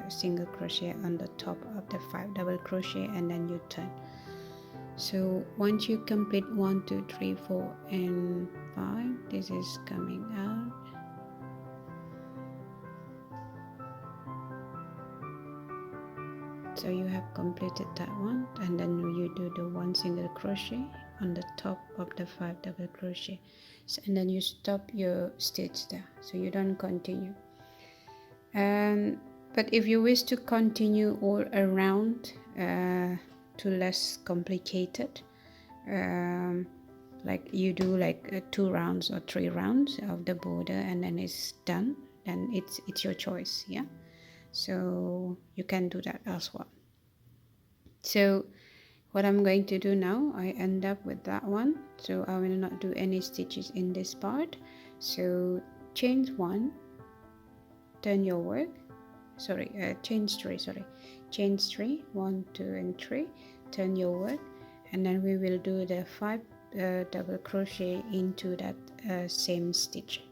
single crochet on the top of the 5 double crochet, and then you turn. So once you complete 1 2 3 4 and 5, this is coming out. So you have completed that one, and then you do the 1 single crochet on the top of the 5 double crochet, and then you stop your stitch there, so you don't continue. But if you wish to continue all around to less complicated, like you do like 2 rounds or 3 rounds of the border and then it's done, then it's your choice. Yeah, so you can do that as well. So what I'm going to do now, I end up with that one, so I will not do any stitches in this part. So chain 1, turn your work, chain 3, 1 2 and 3, turn your work, and then we will do the 5 double crochet into that same stitch.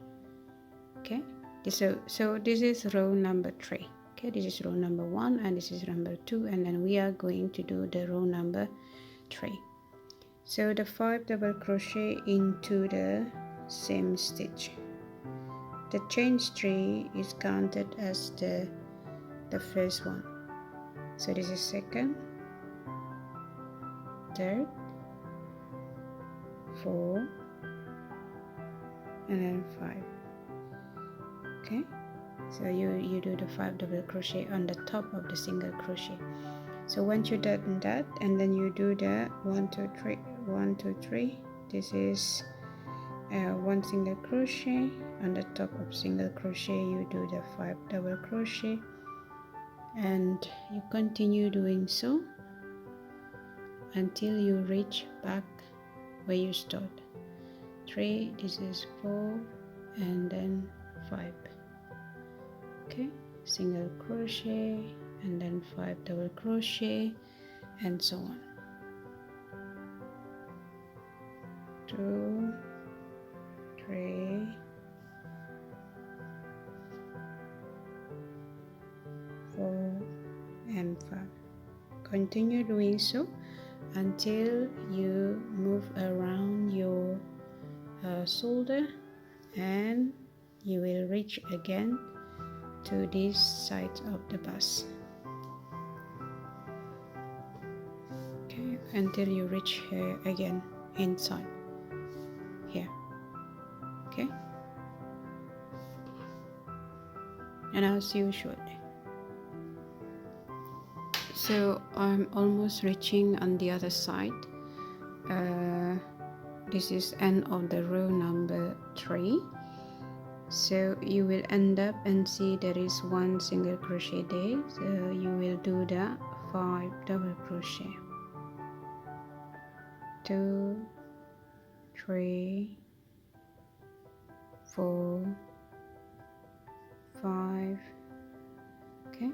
Okay, so this is row number 3. Okay, this is row number 1 and this is number 2, and then we are going to do the row number 3. So the 5 double crochet into the same stitch. The chain 3 is counted as the first one. So this is second, third, 4, and then 5. Okay, so you do the 5 double crochet on the top of the single crochet. So once you're done that, and then you do the 1 2 3 1 2 3, this is 1 single crochet on the top of single crochet, you do the 5 double crochet, and you continue doing so until you reach back where you start. 3, this is 4, and then 5. Okay, single crochet and then 5 double crochet, and so on. 2 3 4 and 5. Continue doing so until you move around your shoulder, and you will reach again to this side of the bust. Okay, until you reach here again inside here. Okay, and I'll see you shortly. So I'm almost reaching on the other side. This is end of the row number 3, So you will end up and see there is one single crochet there, so you will do the 5 double crochet, 2, 3, 4, 5. Okay,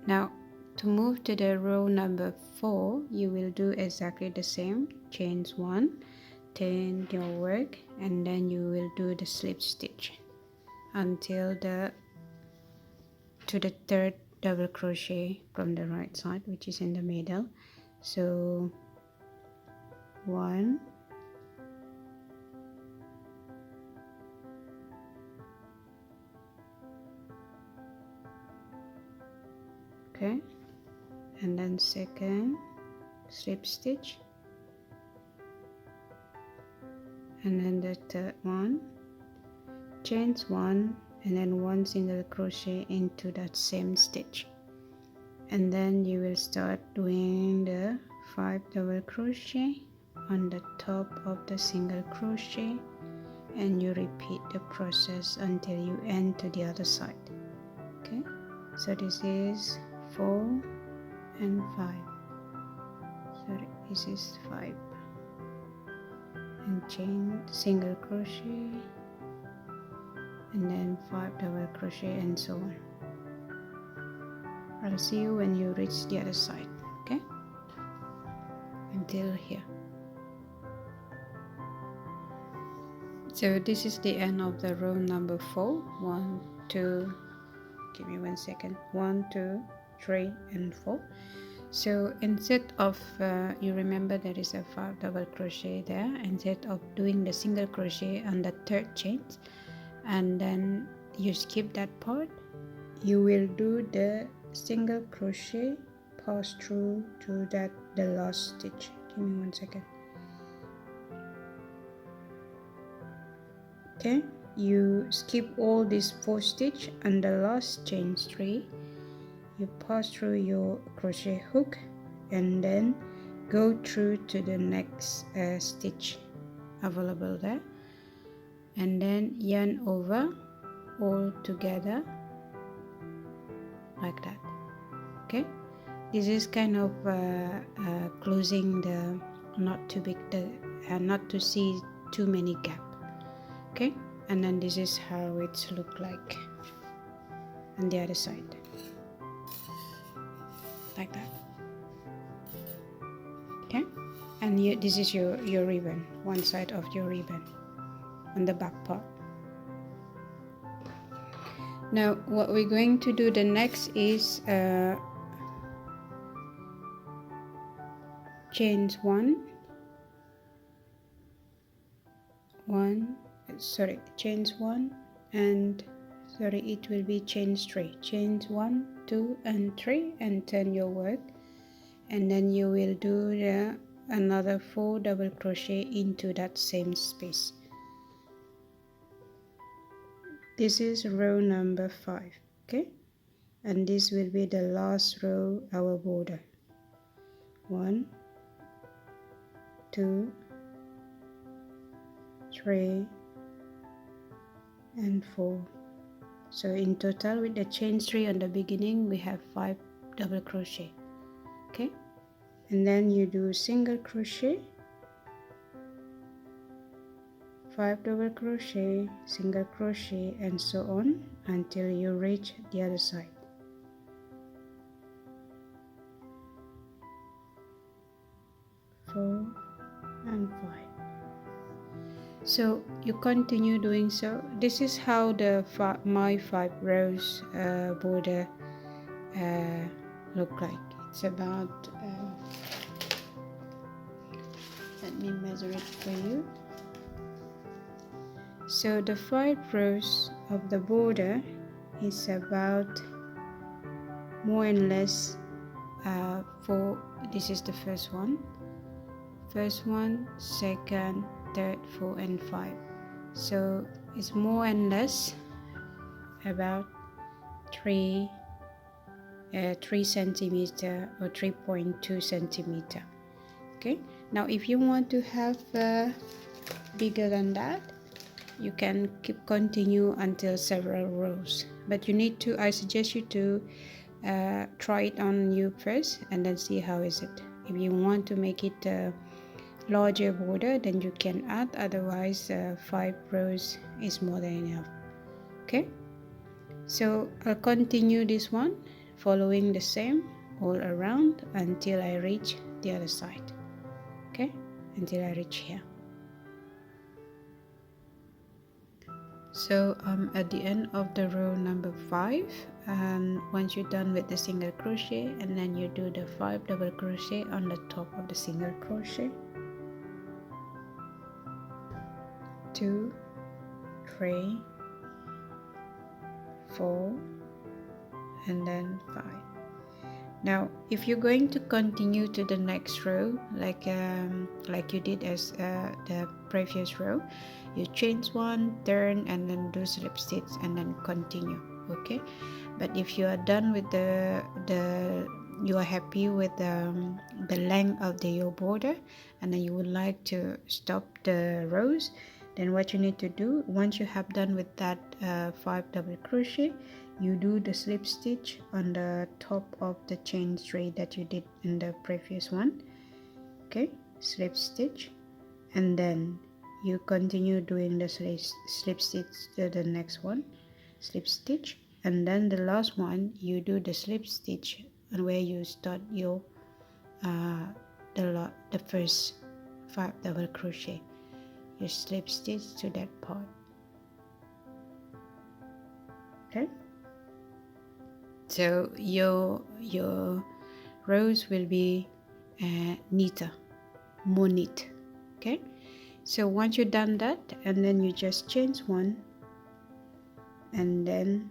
now to move to the row number 4, you will do exactly the same. Chain 1, turn your work, and then you will do the slip stitch until to the 3rd double crochet from the right side, which is in the middle. So 1, 'kay, and then 2nd slip stitch, and then the 3rd one, chain 1, and then 1 single crochet into that same stitch, and then you will start doing the 5 double crochet on the top of the single crochet, and you repeat the process until you end to the other side. Okay, so this is 4 and 5. Sorry, this is 5, and chain single crochet, and then 5 double crochet, and so on. I'll see you when you reach the other side. Okay, until here. So this is the end of the row number 4. 1, 2, give me 1 second, 1, 2, 3, and 4. So instead of you remember there is a 5 double crochet there, instead of doing the single crochet on the 3rd chain and then you skip that part, you will do the single crochet pass through to the last stitch. Give me 1 second. Okay, you skip all these 4 stitch, and the last chain 3 you pass through your crochet hook and then go through to the next stitch available there, and then yarn over all together like that. Okay, this is kind of closing the not too big, not to see too many gap. Okay, and then this is how it's look like on the other side, like that. Okay, and this is your ribbon, one side of your ribbon on the back part. Now what we're going to do the next is chains 1, chains 1, and sorry, it will be chains 3, chains 1, 2, and 3, and turn your work, and then you will do another 4 double crochet into that same space. This is row number 5. Okay, and this will be the last row our border. 1, 2, 3, and 4. So in total, with the chain 3 on the beginning, we have 5 double crochet. Okay, and then you do single crochet, 5 double crochet, single crochet, and so on until you reach the other side. Four and 5. So you continue doing so. This is how my 5 rows border look like. It's about let me measure it for you. So the 5 rows of the border is about more and less this is the first one, second, third, 4, and 5. So it's more and less about 3 centimeter or 3.2 centimeter. Okay, now if you want to have bigger than that, you can keep continue until several rows, but you need to, I suggest you to try it on you first and then see how is it. If you want to make it a larger border, then you can add, otherwise 5 rows is more than enough. Okay, so I'll continue this one following the same all around until I reach the other side. Okay, until I reach here. So I'm at the end of the row number 5, and once you're done with the single crochet, and then you do the 5 double crochet on the top of the single crochet. 2, 3, 4, and then 5. Now if you're going to continue to the next row like you did as the previous row, you chain 1, turn, and then do slip stitch and then continue. Okay, but if you are done with you are happy with the length of your border, and then you would like to stop the rows, then what you need to do, once you have done with that 5 double crochet, you do the slip stitch on the top of the chain 3 that you did in the previous one. Okay, slip stitch, and then you continue doing the slip stitch to the next one, slip stitch, and then the last one you do the slip stitch and where you start your the first 5 double crochet, you slip stitch to that part. Okay, so your rows will be neater, more neat. Okay, so once you've done that, and then you just chain 1 and then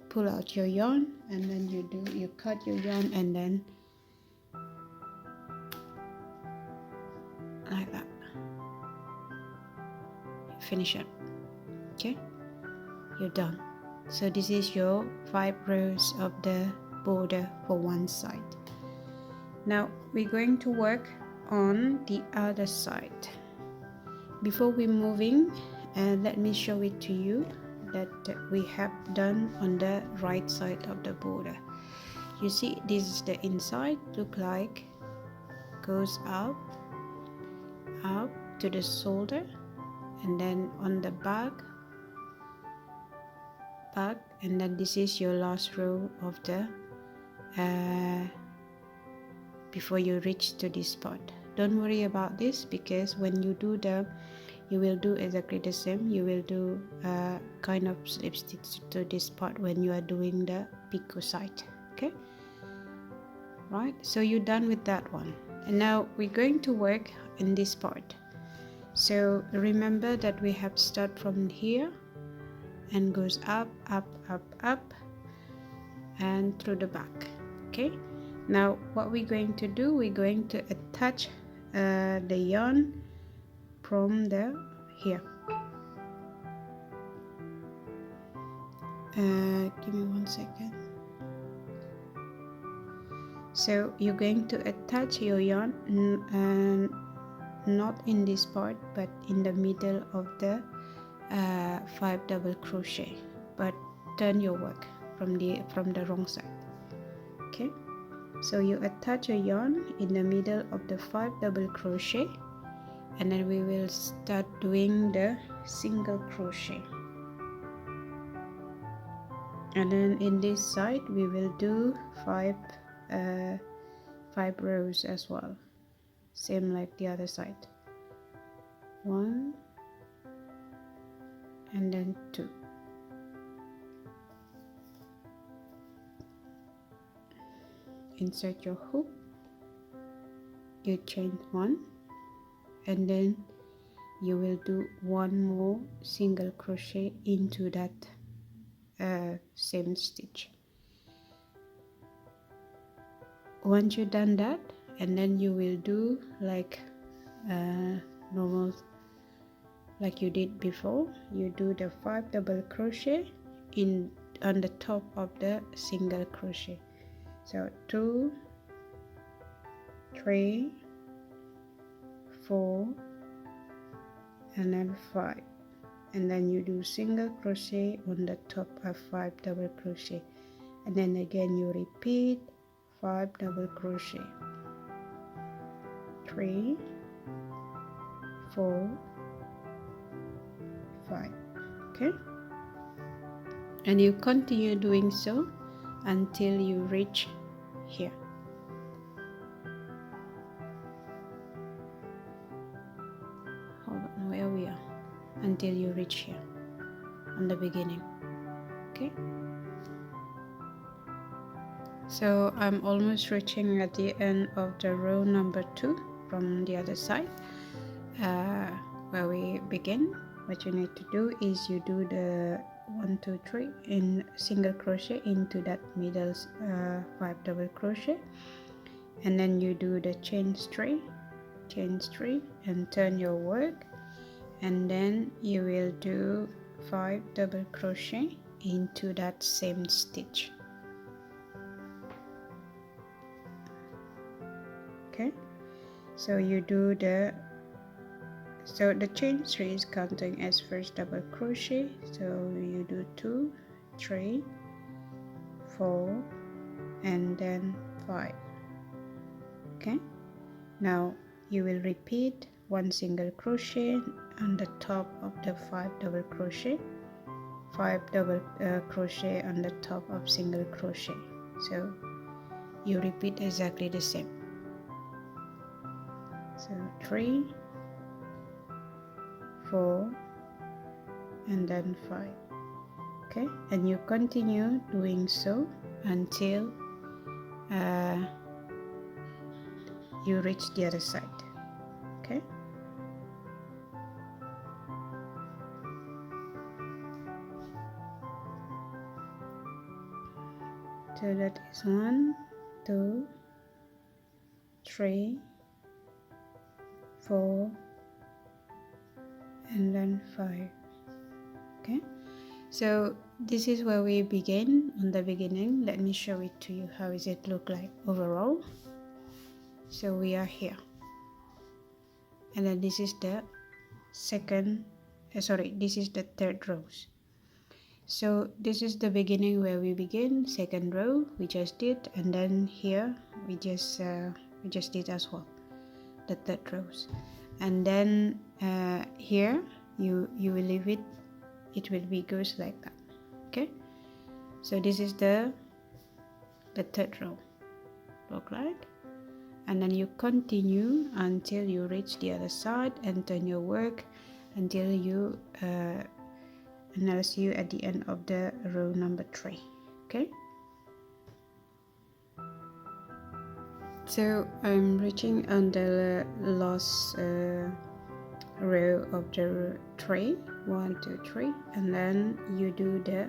pull out your yarn, and then you cut your yarn, and then like that, finish it. Okay, you're done. So this is your 5 rows of the border for one side. Now we're going to work on the other side. Before we moving, let me show it to you that we have done on the right side of the border. You see, this is the inside, look like goes up to the shoulder, and then on the back, and then this is your last row of the before you reach to this spot. Don't worry about this, because when you do you will do exactly the same. You will do kind of slip stitch to this part when you are doing the Pico side. Okay, right, so you're done with that one, and now we're going to work in this part. So remember that we have start from here and goes up and through the back. Okay, now what we're going to do, we're going to attach the yarn from here. Give me 1 second. So you're going to attach your yarn not in this part, but in the middle of the 5 double crochet, but turn your work from the wrong side. Okay, so you attach a yarn in the middle of the 5 double crochet, and then we will start doing the single crochet, and then in this side we will do 5 rows as well, same like the other side. 1 and then 2. Insert your hook, you chain 1, and then you will do 1 more single crochet into that same stitch. Once you've done that, and then you will do like normal, like you did before. You do the 5 double crochet on the top of the single crochet. So 2, 3, 4, and then 5, and then you do single crochet on the top of 5 double crochet, and then again you repeat 5 double crochet, 3, 4, 5. Okay, and you continue doing so until you reach here. Hold on, where we are, until you reach here on the beginning. Okay, so I'm almost reaching at the end of the row number 2 from the other side, where we begin. What you need to do is you do the 1 2 3 in single crochet into that middle 5 double crochet, and then you do the chain 3 and turn your work, and then you will do 5 double crochet into that same stitch. Okay, so you do the chain 3 is counting as first double crochet, so you do 2 3 4 and then 5. Okay, now you will repeat 1 single crochet on the top of the 5 double crochet, 5 double crochet on the top of single crochet, so you repeat exactly the same. So 3 4 and then 5. Okay, and you continue doing so until you reach the other side. Okay, so that is 1 2 3 4 and then 5. Okay, so this is where we begin on the beginning. Let me show it to you. How does it look like overall? So we are here, and then this is the this is the third row. So this is the beginning where we begin. Second row we just did, and then here we just did as well the third rows, and then here you will leave it. It will be goes like that. Okay, so this is the third row look like, and then you continue until you reach the other side and turn your work until you and I'll see you at the end of the row number 3. Okay, so I'm reaching on the last row of the 3, 1 2 3, and then you do the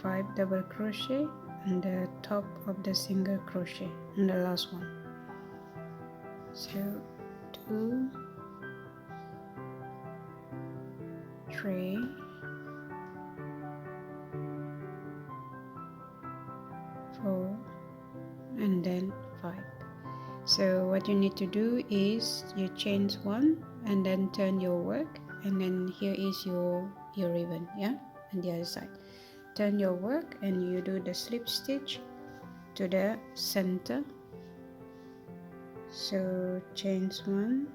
5 double crochet on the top of the single crochet in the last one. So 2 3 4 and then 5. So what you need to do is you chain 1 and then turn your work, and then here is your ribbon, yeah, on the other side. Turn your work and you do the slip stitch to the center. So chain 1,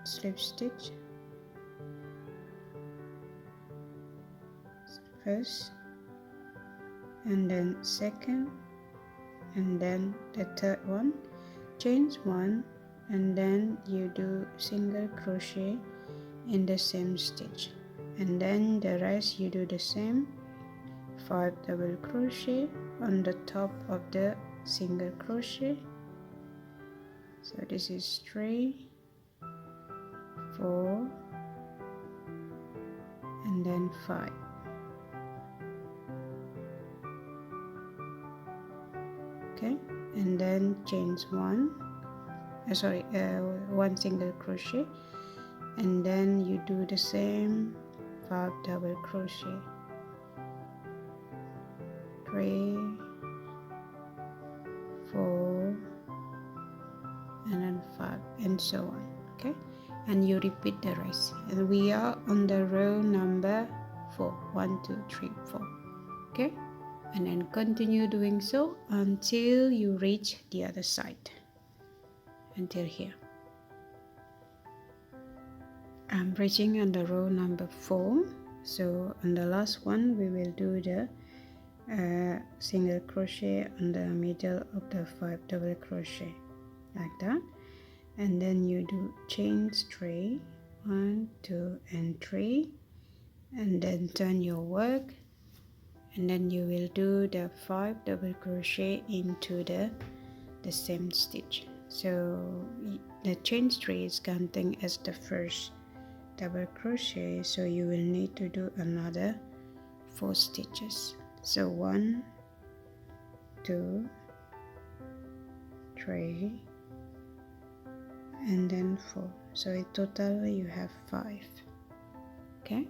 slip stitch first, and then second, and then the third one, chain 1, and then you do single crochet in the same stitch, and then the rest you do the same, 5 double crochet on the top of the single crochet. So this is 3 4 and then 5. Okay, and then chain 1 1 single crochet, and then you do the same, 5 double crochet, 3 4 and then 5, and so on. Okay, and you repeat the rest. And we are on the row number 4. 1 2 3 4. Okay, and then continue doing so until you reach the other side, until here. I'm reaching on the row number 4, so on the last one we will do the single crochet on the middle of the 5 double crochet like that, and then you do chain 3, 1 2 and 3, and then turn your work, and then you will do the 5 double crochet into the same stitch. So the chain 3 is counting as the first double crochet, so you will need to do another 4 stitches. So 1 2 3 and then 4, so in total you have 5. Okay,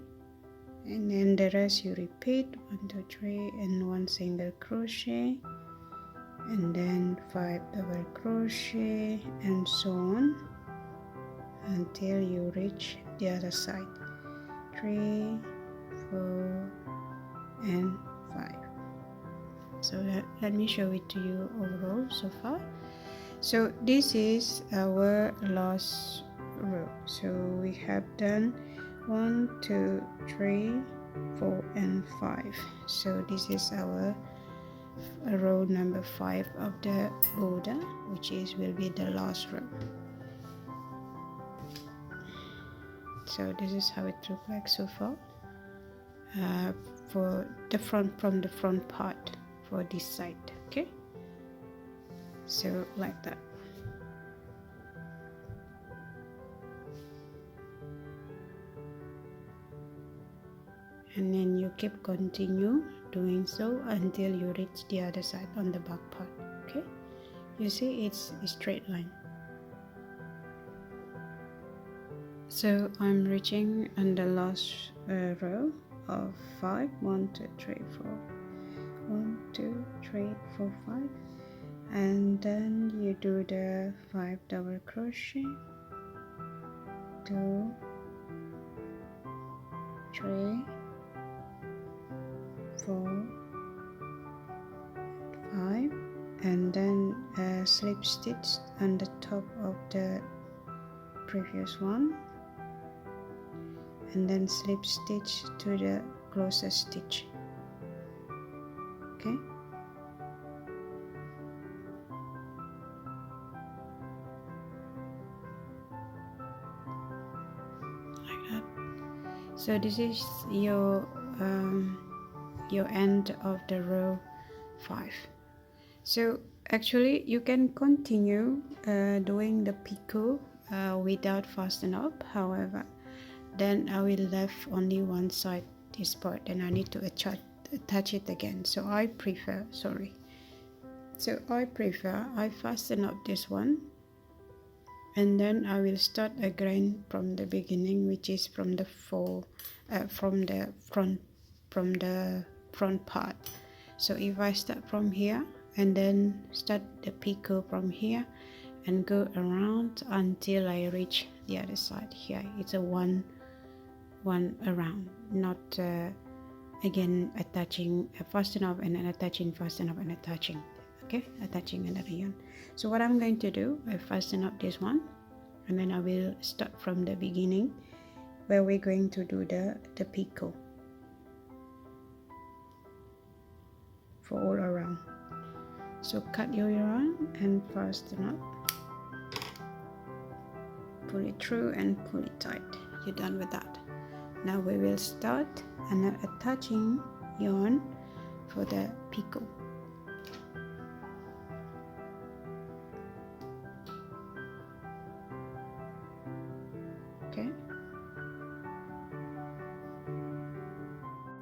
and then the rest you repeat 1 2 3 and 1 single crochet, and then 5 double crochet, and so on until you reach the other side. 3 4 and 5. So let me show it to you overall so far. So this is our last row. So we have done 1 2 3 4 and 5. So this is our row number 5 of the border, which will be the last row. So this is how it looks like so far for the front, from the front part for this side. Okay, so like that. And then you keep continue doing so until you reach the other side on the back part. Okay, you see it's a straight line. So I'm reaching on the last row of 5. 1 2 3 4 1 2 3 4 5, and then you do the 5 double crochet, 2 3 4 5, and then a slip stitch on the top of the previous one, and then slip stitch to the closest stitch. Okay, like that. So this is your end of the row 5. So actually you can continue doing the picot without fasten up. However, then I will left only one side, this part, and I need to attach it again. So I prefer I fasten up this one, and then I will start again from the beginning, which is from the front part. So if I start from here and then start the picot from here and go around until I reach the other side here, it's a one around, not again attaching, fasten up and then attaching, fasten up and attaching. Okay, attaching another yarn. So what I'm going to do, I fasten up this one, and then I will start from the beginning where we're going to do the picot for all around. So cut your yarn and fasten up, pull it through and pull it tight. You're done with that. Now we will start and attaching yarn for the picot. Okay,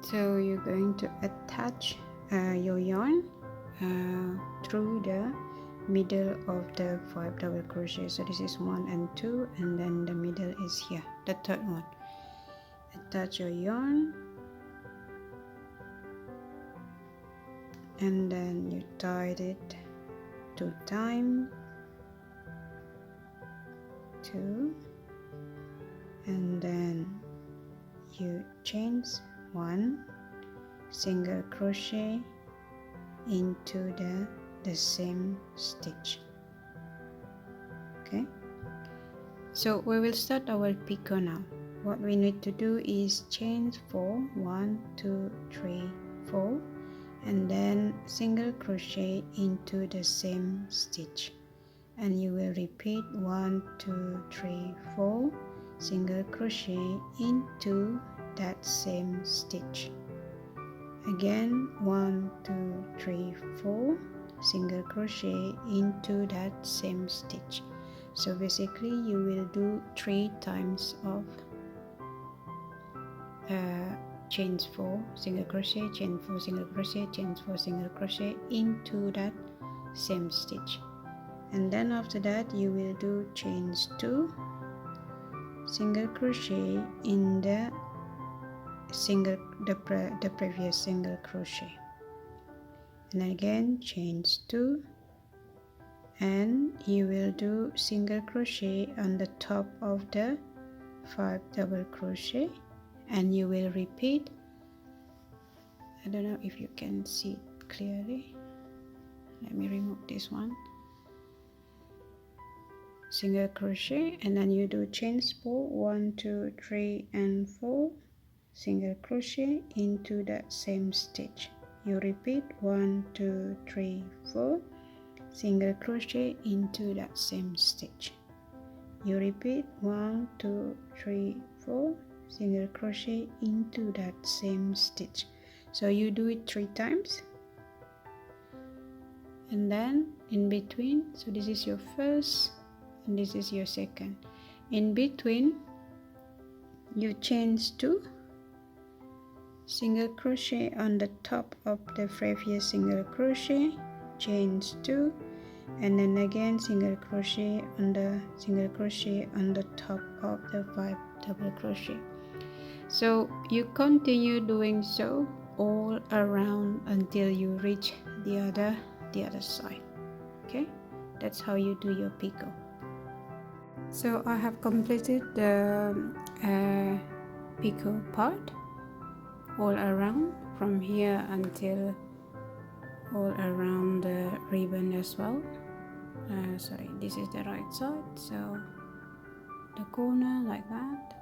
so you're going to attach your yarn through the middle of the 5 double crochet. So this is 1 and 2, and then the middle is here, the third one. Attach your yarn, and then you tie it 2 times, 2, and then you chain 1, single crochet into the same stitch. Okay, so we will start our picot now. What we need to do is chain 4, 1, 2, 3, 4, and then single crochet into the same stitch, and you will repeat 1, 2, 3, 4, single crochet into that same stitch. Again, 1, 2, 3, 4, single crochet into that same stitch. So basically you will do 3 times of chains 4, single crochet, chain 4, single crochet, chain 4, single crochet into that same stitch. And then after that you will do chains 2, single crochet in the previous single crochet, and again chains 2, and you will do single crochet on the top of the 5 double crochet, and you will repeat, I don't know if you can see it clearly, let me remove this one, single crochet, and then you do chains 4, 1, 2, 3 and 4, single crochet into that same stitch. You repeat 1, 2, 3, 4, single crochet into that same stitch. You repeat 1, 2, 3, 4, single crochet into that same stitch. So you do it 3 times, and then in between, so this is your first and this is your second. In between you chain 2, single crochet on the top of the previous single crochet, chains 2, and then again single crochet on the top of the 5 double crochet. So you continue doing so all around until you reach the other side. Okay, that's how you do your picot. So I have completed the picot part all around, from here until all around the ribbon as well. Sorry, this is the right side, so the corner like that,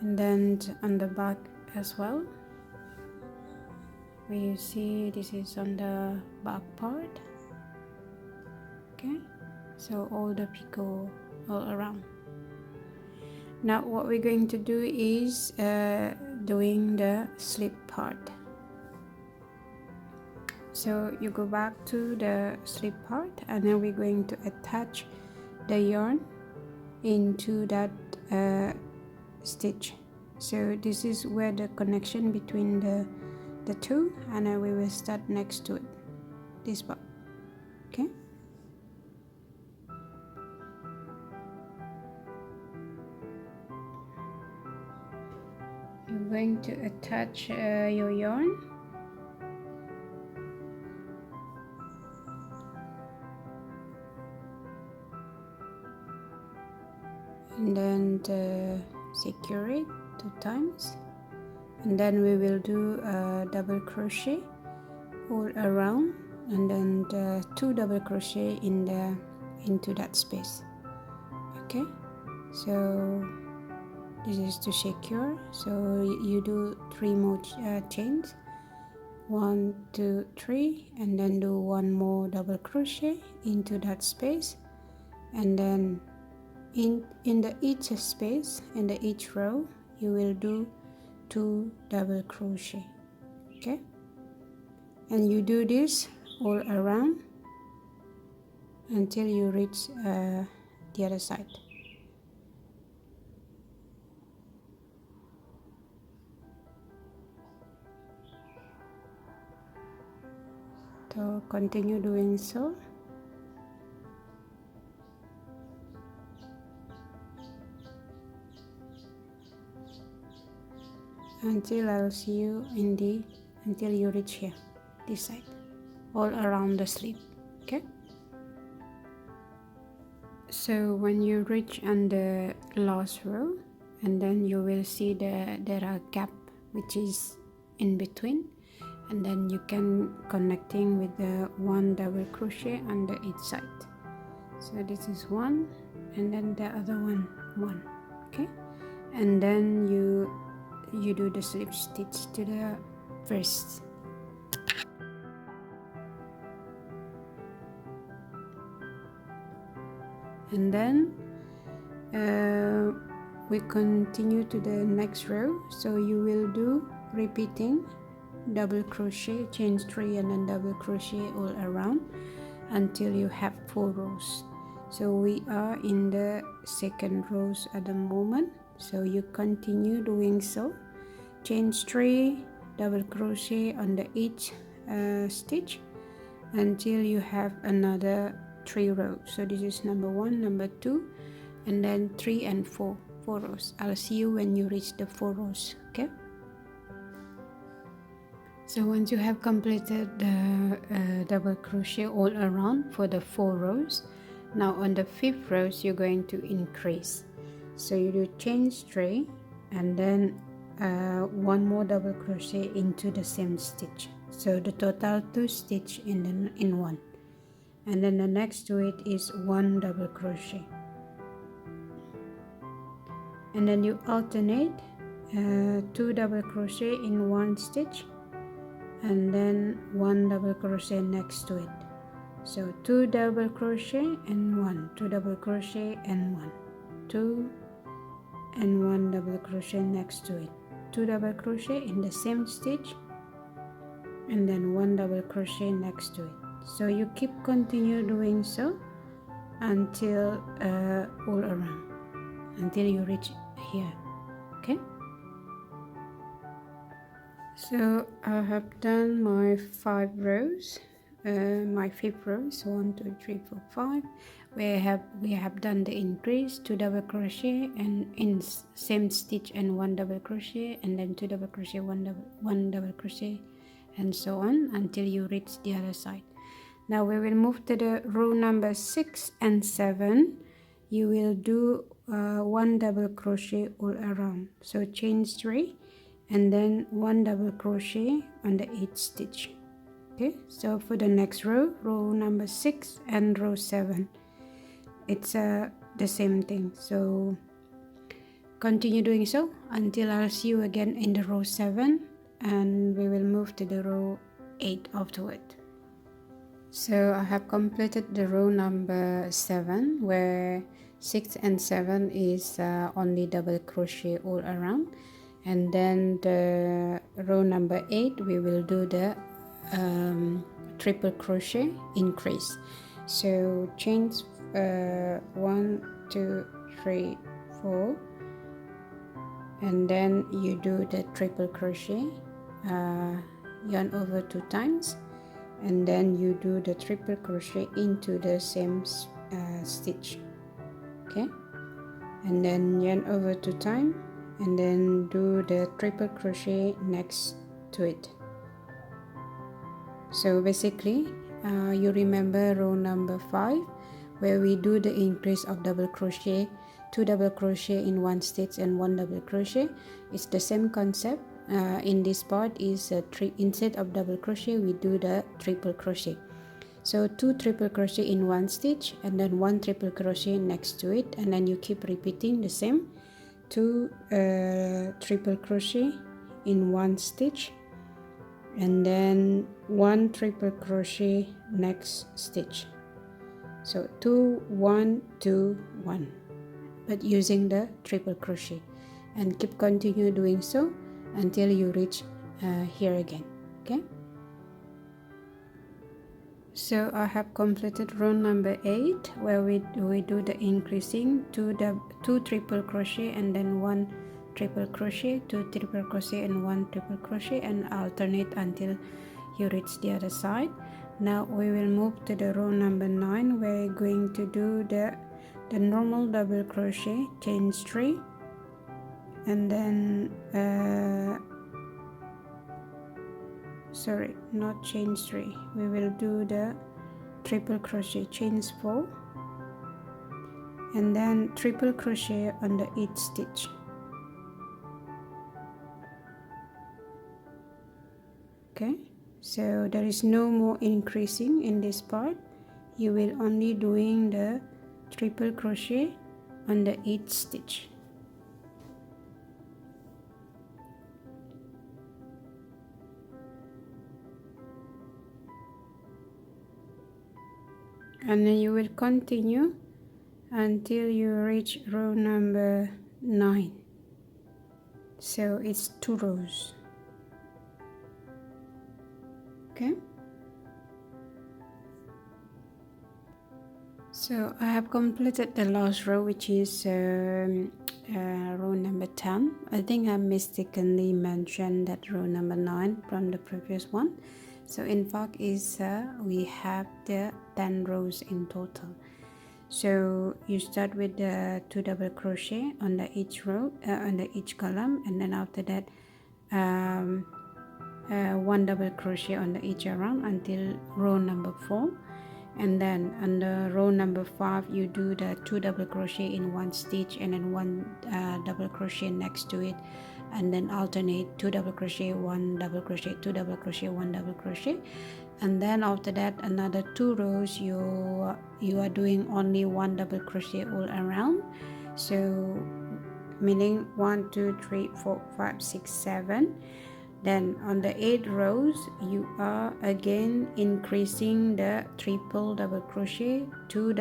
and then on the back as well, where you see this is on the back part. Okay, so all the picot all around. Now what we're going to do is doing the slip part. So you go back to the slip part, and then we're going to attach the yarn into that stitch. So this is where the connection between the two, and then we will start next to it, this part. Okay, you're going to attach your yarn, and then secure it 2 times, and then we will do a double crochet all around, and then 2 double crochet into that space. Okay, so this is to secure, so you do 3 more chains, 1, 2, 3, and then do 1 more double crochet into that space, and then in each space, in each row, you will do 2 double crochet. Okay, and you do this all around until you reach the other side. So continue doing so. Until I'll see you until you reach here, this side, all around the sleeve. Okay, so when you reach on the last row, and then you will see there are gap which is in between, and then you can connecting with the one double crochet on the each side. So this is one, and then the other one, okay, and then you do the slip stitch to the first. And then we continue to the next row. So you will do repeating double crochet, chain 3, and then double crochet all around until you have 4 rows. So we are in the second rows at the moment, so you continue doing so, chain 3, double crochet on the each stitch until you have another 3 rows. So this is number 1, number 2, and then 3 and 4 rows. I'll see you when you reach the 4 rows, okay? So once you have completed the double crochet all around for the 4 rows, now on the 5th rows you're going to increase. So you do chain 3 and then 1 more double crochet into the same stitch. So the total 2 stitch in one, and then the next to it is 1 double crochet, and then you alternate 2 double crochet in 1 stitch and then 1 double crochet next to it. So 2 double crochet and 1, 2 double crochet and 1, 2 and 1 double crochet next to it, 2 double crochet in the same stitch and then 1 double crochet next to it. So you keep continue doing so until all around, until you reach here, okay? So I have done my 5 rows, my 5th rows, 1 2 3 4 5. We have done the increase, 2 double crochet and in same stitch and 1 double crochet, and then 2 double crochet, 1 double crochet, and so on until you reach the other side. Now we will move to the row number 6 and 7. You will do 1 double crochet all around. So chain 3 and then 1 double crochet on the 8th stitch. Okay, so for the next row, row number 6 and row 7, it's the same thing. So continue doing so until I'll see you again in the row 7, and we will move to the row 8 afterward. So I have completed the row number 7, where 6 and 7 is only double crochet all around, and then the row number 8 we will do the triple crochet increase. So chains 1 2 3 4, and then you do the triple crochet, yarn over 2 times, and then you do the triple crochet into the same stitch, okay, and then yarn over 2 times, and then do the triple crochet next to it. So basically you remember row number 5 where we do the increase of double crochet, 2 double crochet in 1 stitch and 1 double crochet. It's the same concept. In this part is instead of double crochet we do the triple crochet. So 2 triple crochet in 1 stitch and then 1 triple crochet next to it, and then you keep repeating the same, 2 triple crochet in 1 stitch and then 1 triple crochet next stitch. So 2 1 2 1, but using the triple crochet, and keep continue doing so until you reach here again, okay? So I have completed row number 8 where we do the increasing, 2 triple crochet and then 1 triple crochet, 2 triple crochet and 1 triple crochet, and alternate until you reach the other side. Now we will move to the row number 9. We're going to do the normal double crochet, chain 3, and then sorry, not chain 3, we will do the triple crochet, chains 4 and then triple crochet on the 8th stitch, Okay, so there is no more increasing in this part. You will only doing the triple crochet on the 8th stitch. And then you will continue until you reach row number 9. So it's 2 rows. Okay, so I have completed the last row, which is row number 10. I think I mistakenly mentioned that row number 9 from the previous one. So in fact is we have the 10 rows in total. So you start with the 2 double crochet on the each row, under each column, and then after that 1 double crochet on the each round until row number 4. And then under row number 5 you do the 2 double crochet in one stitch and then 1 double crochet next to it, and then alternate 2 double crochet, 1 double crochet, 2 double crochet, 1 double crochet. And then after that another 2 rows you are doing only 1 double crochet all around. So meaning 1 2 3 4 5 6 7. Then on the 8 rows you are again increasing the triple double crochet, 2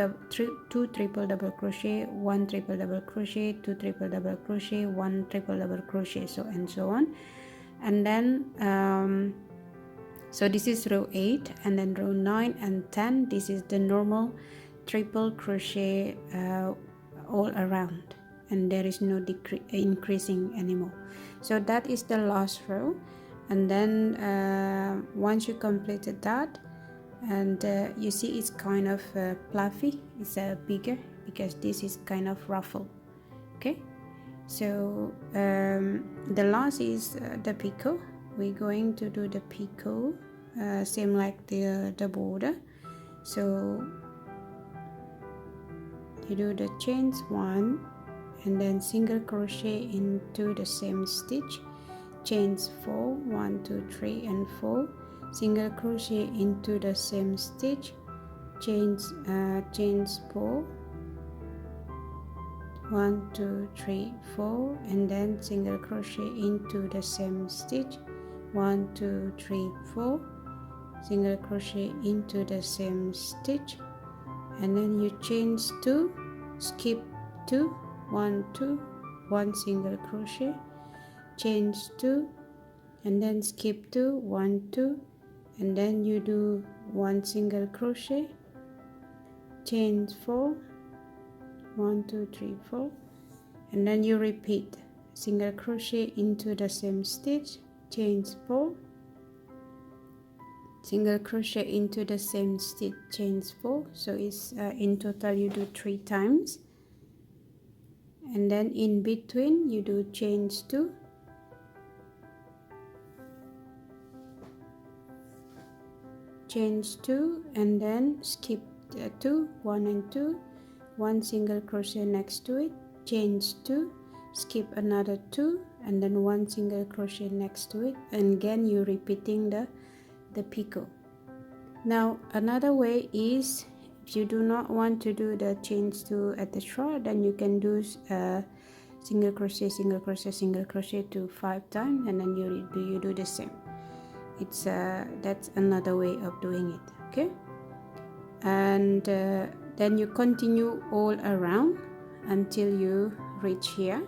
triple double crochet, 1 triple double crochet, 2 triple double crochet, 1 triple double crochet, so and so on. And then so this is row 8, and then row 9 and 10, this is the normal triple crochet all around, and there is no increasing anymore. So that is the last row. And then once you completed that, and you see it's kind of fluffy, it's bigger because this is kind of ruffle. Okay, so the last is the picot. We're going to do the picot same like the border. So you do the chains 1 and then single crochet into the same stitch, chains 4, 1 2 3 and 4, single crochet into the same stitch, chains 4, 1 2 3 4, and then single crochet into the same stitch, 1 2 3 4, single crochet into the same stitch, and then you chains 2, skip 2, 1 2, 1 single crochet, chains 2, and then skip 2, 1 2, and then you do 1 single crochet, chains 4, 1 2 3 4, and then you repeat single crochet into the same stitch, chains 4, single crochet into the same stitch, chains 4. So it's in total you do 3 times, and then in between you do chains 2, chains 2, and then skip 2, 1 and 2, 1 single crochet next to it, chains 2, skip another 2, and then 1 single crochet next to it, and again you're repeating the picot. Now another way is, if you do not want to do the chains 2 at the start, then you can do single crochet, single crochet, single crochet to 5 times, and then you do the same. It's that's another way of doing it. Okay, and then you continue all around until you reach here.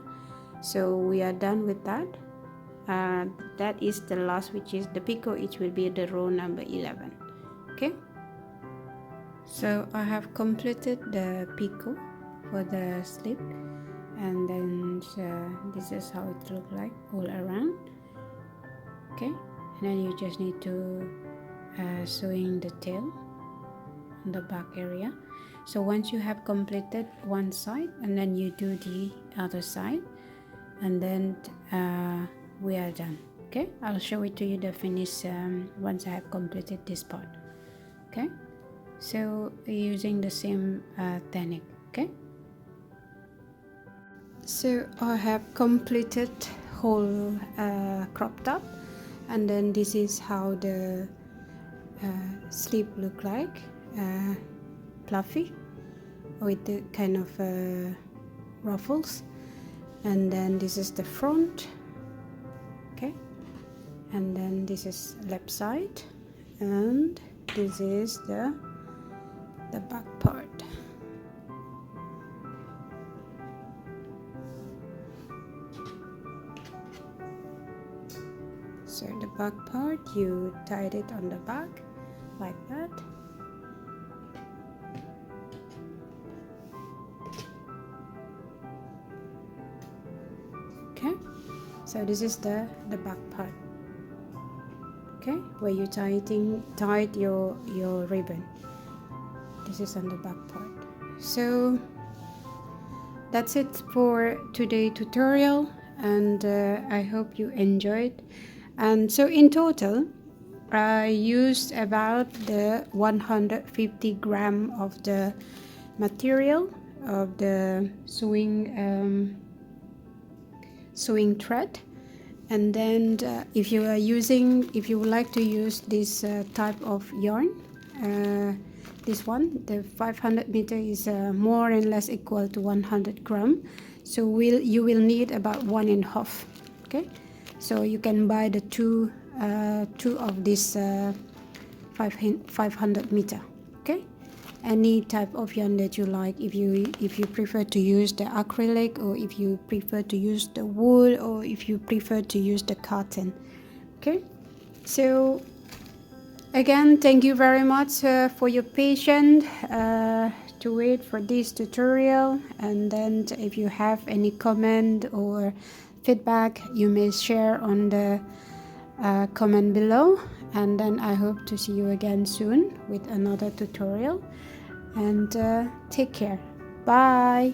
So we are done with that. That is the last, which is the picot. It will be the row number 11. Okay, so I have completed the picot for the slip, and then this is how it looks like all around. Okay, and then you just need to sewing the tail on the back area. So once you have completed one side, and then you do the other side, and then we are done. Okay, I'll show it to you the finish once I have completed this part. Okay, so using the same technique. Okay, so I have completed whole crop top, and then this is how the sleeve look like, fluffy with the kind of ruffles. And then this is the front, okay, and then this is left side, and this is the back part. So the back part, you tied it on the back like that. Okay, so this is the back part, okay, where you tied your ribbon. This is on the back part. So that's it for today's tutorial, and I hope you enjoyed. And so in total I used about the 150 gram of the material of the sewing thread. And then if you would like to use this type of yarn, this one, the 500 meter, is more and less equal to 100 gram, so you will need about 1.5. Okay, so you can buy the two of this 500 meter. Okay, any type of yarn that you like. If you prefer to use the acrylic, or if you prefer to use the wool, or if you prefer to use the cotton. Okay, so again, thank you very much for your patience to wait for this tutorial. And then if you have any comment or feedback, you may share on the comment below. And then I hope to see you again soon with another tutorial. And take care. Bye.